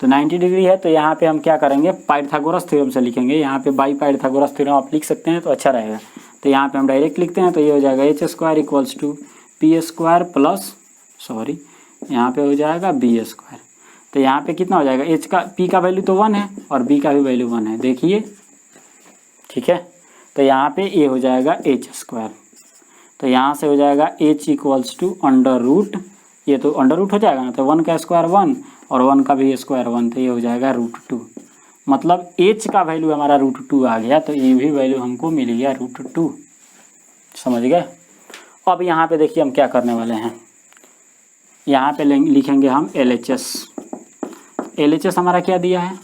तो 90 डिग्री है, तो यहाँ पे हम क्या करेंगे पाइथागोरस थ्योरम से लिखेंगे। यहाँ पे बाई पाइथागोरस थ्योरम आप लिख सकते हैं तो अच्छा रहेगा, तो यहाँ पे हम डायरेक्ट लिखते हैं, तो ये हो जाएगा H square equals to P square plus यहाँ पे हो जाएगा बी स्क्वायर। तो यहाँ पे कितना हो जाएगा, एच का पी का वैल्यू तो 1 है और बी का भी वैल्यू 1 है, देखिए। ठीक है, तो यहाँ पे ए हो जाएगा एच स्क्वायर, तो यहाँ से हो जाएगा H equals to under root, ये तो अंडर रूट हो जाएगा ना, तो 1 का स्क्वायर 1 और 1 का भी स्क्वायर 1, तो ये हो जाएगा √2, मतलब h का वैल्यू हमारा √2 आ गया, तो ये भी वैल्यू हमको मिल गया √2। समझ गए। अब यहाँ पे देखिए हम क्या करने वाले हैं, यहाँ पे लिखेंगे हम LHS हमारा क्या दिया है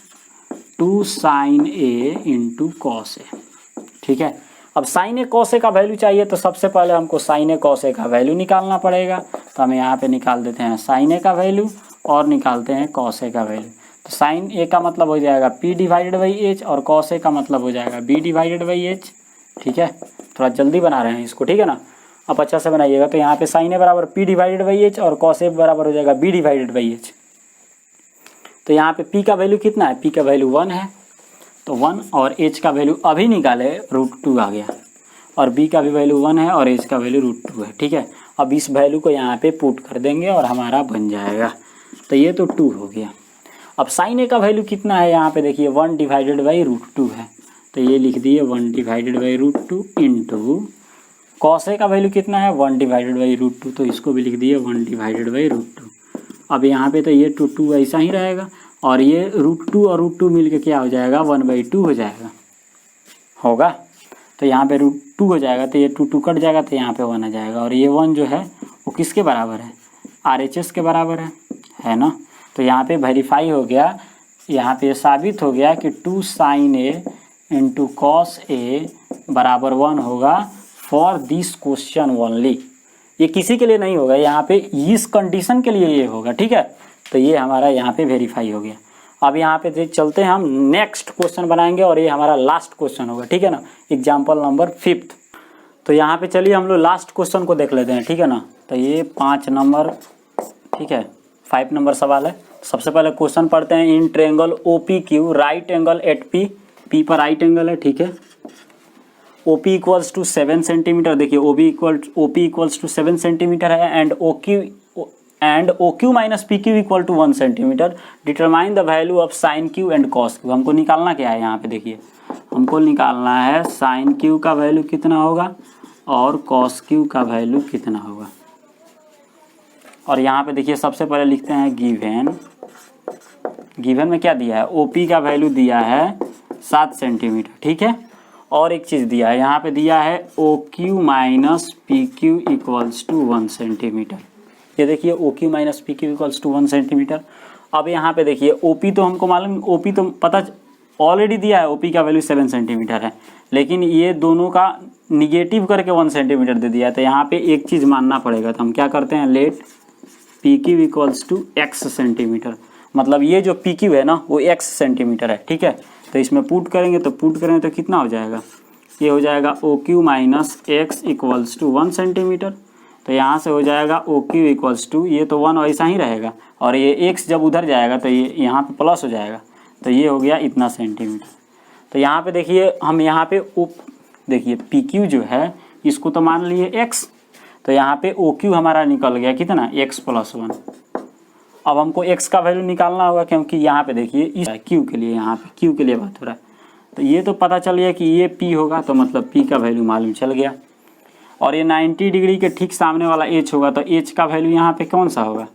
2 sin A into cos A। ठीक है, अब sin A cos A का वैल्यू चाहिए, तो सबसे पहले हमको sin A cos A का वैल्यू निकालना पड़ेगा, तो हम यहाँ पे निकाल देते हैं sin A का वैल्यू और निकालते हैं cos A का वैल्यू। तो sin A का मतलब हो जाएगा P डिवाइडेड बाई H और cos A का मतलब हो जाएगा B डिवाइडेड बाई H। ठीक है, थोड़ा जल्दी बना रहे हैं इसको, ठीक है ना, आप अच्छा से बनाइएगा। तो यहाँ पे sin A बराबर P डिवाइडेड बाई H और cos A बराबर हो जाएगा B डिवाइडेड बाई H। तो यहाँ पे P का वैल्यू कितना है, P का वैल्यू 1 है, तो 1 और H का वैल्यू अभी निकाले √2 आ गया, और बी का भी वैल्यू 1 है और एच का वैल्यू √2 है। ठीक है, अब इस वैल्यू को यहाँ पे पुट कर देंगे और हमारा बन जाएगा। तो ये तो 2 हो गया। अब साइन ए का वैल्यू कितना है यहाँ पे देखिए 1 डिवाइडेड बाई √2 है, तो ये लिख दिए 1 divided by √2 into cos A का वैल्यू कितना है 1 डिवाइडेड बाई √2, तो इसको भी लिख दिए 1 डिवाइडेड बाई √2। अब यहाँ पे तो ये 2 ऐसा ही रहेगा और ये √2 और √2 मिल के क्या हो जाएगा 1/2 हो जाएगा, होगा। तो यहाँ पे √2 हो जाएगा तो ये 2 कट जाएगा तो यहाँ पे 1 आ जाएगा और ये 1 जो है वो किसके बराबर है RHS के बराबर है ना। तो यहाँ पे वेरीफाई हो गया, यहाँ पे साबित हो गया कि 2 sin A into cos A बराबर 1 होगा फॉर दिस क्वेश्चन ओनली। ये किसी के लिए नहीं होगा, यहाँ पे इस कंडीशन के लिए ये होगा। ठीक है, तो ये हमारा यहाँ पे वेरीफाई हो गया। अब यहाँ पे चलते हैं हम नेक्स्ट क्वेश्चन बनाएंगे और ये हमारा लास्ट क्वेश्चन होगा। ठीक है ना, एग्जाम्पल नंबर 5। तो यहाँ पे चलिए हम लोग लास्ट क्वेश्चन को देख लेते हैं। ठीक है ना, तो ये 5 नंबर, ठीक है 5 नंबर सवाल है। सबसे पहले क्वेश्चन पढ़ते हैं। In triangle OPQ right angle at P पर राइट एंगल है। ठीक है, OP इक्वल्स टू 7 सेंटीमीटर। देखिए OP इक्वल्स टू 7 सेंटीमीटर है and OQ minus PQ equal to 1 centimetre. Determine the value of sine Q and cos Q। हमको निकालना क्या है यहाँ पे देखिए, हमको निकालना है साइन Q का वैल्यू कितना होगा और कॉस Q का वैल्यू कितना होगा। और यहाँ पे देखिए सबसे पहले लिखते हैं गिवन में क्या दिया है, OP का वैल्यू दिया है 7 सेंटीमीटर। ठीक है, और एक चीज़ दिया है, यहाँ पे दिया है OQ minus PQ equals to 1 centimetre. ये देखिए OQ minus PQ equals to 1 centimetre. अब यहाँ पे देखिए OP तो हमको मालूम, OP तो पता ऑलरेडी दिया है, OP का वैल्यू 7 सेंटीमीटर है, लेकिन ये दोनों का निगेटिव करके 1 सेंटीमीटर दे दिया है। तो यहाँ पे एक चीज़ मानना पड़ेगा, तो हम क्या करते हैं, let PQ equals to x centimetre. मतलब ये जो PQ है ना वो x सेंटीमीटर है। ठीक है, तो इसमें पुट करेंगे तो कितना हो जाएगा, ये हो जाएगा OQ minus x equals to 1 centimetre. तो यहाँ से हो जाएगा OQ इक्वल्स टू, ये तो 1 ऐसा ही रहेगा और ये x जब उधर जाएगा तो ये यहाँ पे प्लस हो जाएगा, तो ये हो गया इतना सेंटीमीटर। तो यहाँ पे देखिए हम यहाँ पे देखिए PQ जो है इसको तो मान लिए x, तो यहाँ पे OQ हमारा निकल गया कितना x + 1। अब हमको x का वैल्यू निकालना होगा, क्योंकि यहाँ पे देखिए इस Q के लिए, यहाँ पे Q के लिए बात हो रहा है। तो ये तो पता चल गया कि ये P होगा, तो मतलब P का वैल्यू मालूम चल गया। और ये 90 डिग्री के ठीक सामने वाला H होगा, तो H का वैल्यू यहाँ पे कौन सा होगा,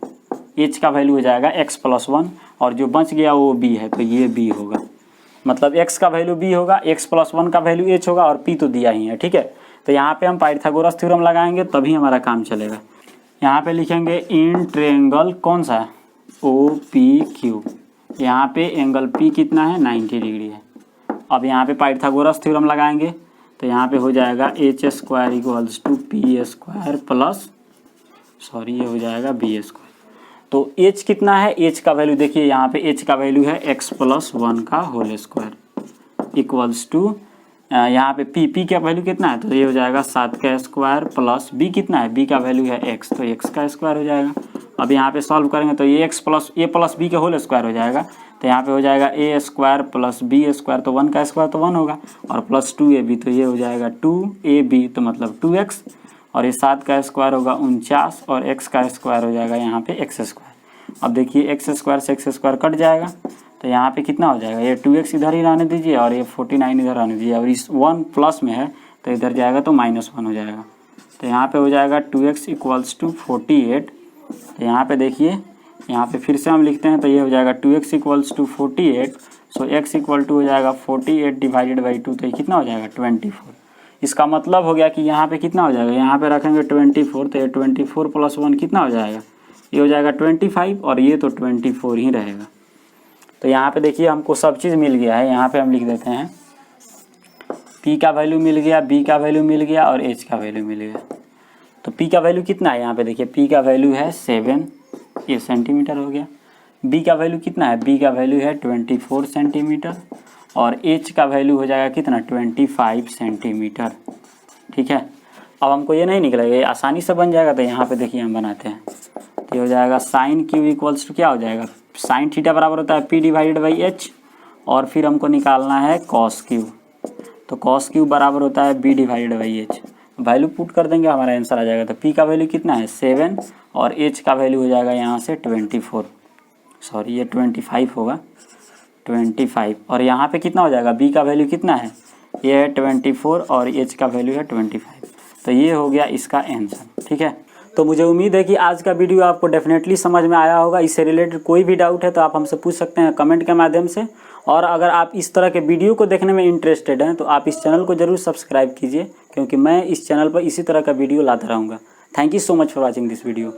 H का वैल्यू हो जाएगा x + 1 और जो बच गया वो B है, तो ये B होगा। मतलब x का वैल्यू B होगा, x + 1 का वैल्यू H होगा और P तो दिया ही है। ठीक है, तो यहाँ पे हम पाइथागोरस थ्योरम लगाएंगे तभी हमारा काम चलेगा। यहाँ पे लिखेंगे इन ट्रायंगल कौन सा है OPQ, यहाँ पे एंगल P कितना है 90 डिग्री है। अब यहाँ पे पाइथागोरस थ्योरम लगाएंगे तो यहाँ पे हो जाएगा h² equals to P² plus ये हो जाएगा B²। तो h कितना है, h का वैल्यू देखिए यहाँ पे h का वैल्यू है x + 1 का होल स्क्वायर इक्वल्स टू यहाँ पे P का वैल्यू कितना है, तो ये हो जाएगा 7 का स्क्वायर प्लस B कितना है, B का वैल्यू है x, तो x का स्क्वायर हो जाएगा। अब यहाँ पे सॉल्व करेंगे तो ये x + a + b के होल स्क्वायर हो जाएगा, तो यहाँ पे हो जाएगा a² + b², तो 1 का स्क्वायर तो 1 होगा और प्लस 2ab, तो ये हो जाएगा 2ab, तो मतलब 2x, और ये 7 का स्क्वायर होगा 49 और x का स्क्वायर हो जाएगा यहाँ पे x²। अब देखिए x² से x² कट जाएगा, तो यहाँ पे कितना हो जाएगा, ये 2x इधर ही रहने दीजिए और ये 49 इधर रहने दीजिए, और इस 1 प्लस में है तो इधर जाएगा तो -1 हो जाएगा। तो यहाँ पे हो जाएगा 2x इक्वल्स टू 48। तो यहाँ पे देखिए, यहाँ पे फिर से हम लिखते हैं तो ये हो जाएगा 2x equals to 48, so x equal to हो जाएगा 48 डिवाइडेड बाई 2, तो ये कितना हो जाएगा 24। इसका मतलब हो गया कि यहाँ पे कितना हो जाएगा, यहाँ पे रखेंगे 24, तो ये 24 + 1 कितना हो जाएगा, ये हो जाएगा 25 और ये तो 24 ही रहेगा। तो यहाँ पे देखिए हमको सब चीज़ मिल गया है। यहाँ पे हम लिख देते हैं P का वैल्यू मिल गया, B का वैल्यू मिल गया और H का वैल्यू मिल गया। तो P का वैल्यू कितना है, यहाँ पे देखिए P का वैल्यू है 7, ये सेंटीमीटर हो गया। B का वैल्यू कितना है, B का वैल्यू है 24 सेंटीमीटर और H का वैल्यू हो जाएगा कितना 25 सेंटीमीटर। ठीक है, अब हमको ये नहीं निकलेगा, ये आसानी से बन जाएगा। तो यहाँ पे देखिए हम बनाते हैं, तो ये हो जाएगा साइन Q इक्वल्स टू क्या हो जाएगा, sin θ बराबर होता है P/H, और फिर हमको निकालना है cos Q। तो कॉस क्यूब बराबर होता है B divided by H. Value put कर देंगे, हमारा आंसर आ जाएगा। तो पी का वैल्यू कितना है 7 और एच का वैल्यू हो जाएगा यहाँ से 24, सॉरी ये 25 होगा, 25। और यहाँ पे कितना हो जाएगा, बी का वैल्यू कितना है, ये है 24 और एच का वैल्यू है 25। तो ये हो गया इसका आंसर। ठीक है, तो मुझे उम्मीद है कि आज का वीडियो आपको डेफिनेटली समझ में आया होगा। इससे रिलेटेड कोई भी डाउट है तो आप हमसे पूछ सकते हैं कमेंट के माध्यम से। और अगर आप इस तरह के वीडियो को देखने में इंटरेस्टेड हैं तो आप इस चैनल को जरूर सब्सक्राइब कीजिए, क्योंकि मैं इस चैनल पर इसी तरह का वीडियो लाता रहूँगा। Thank you so much for watching this video.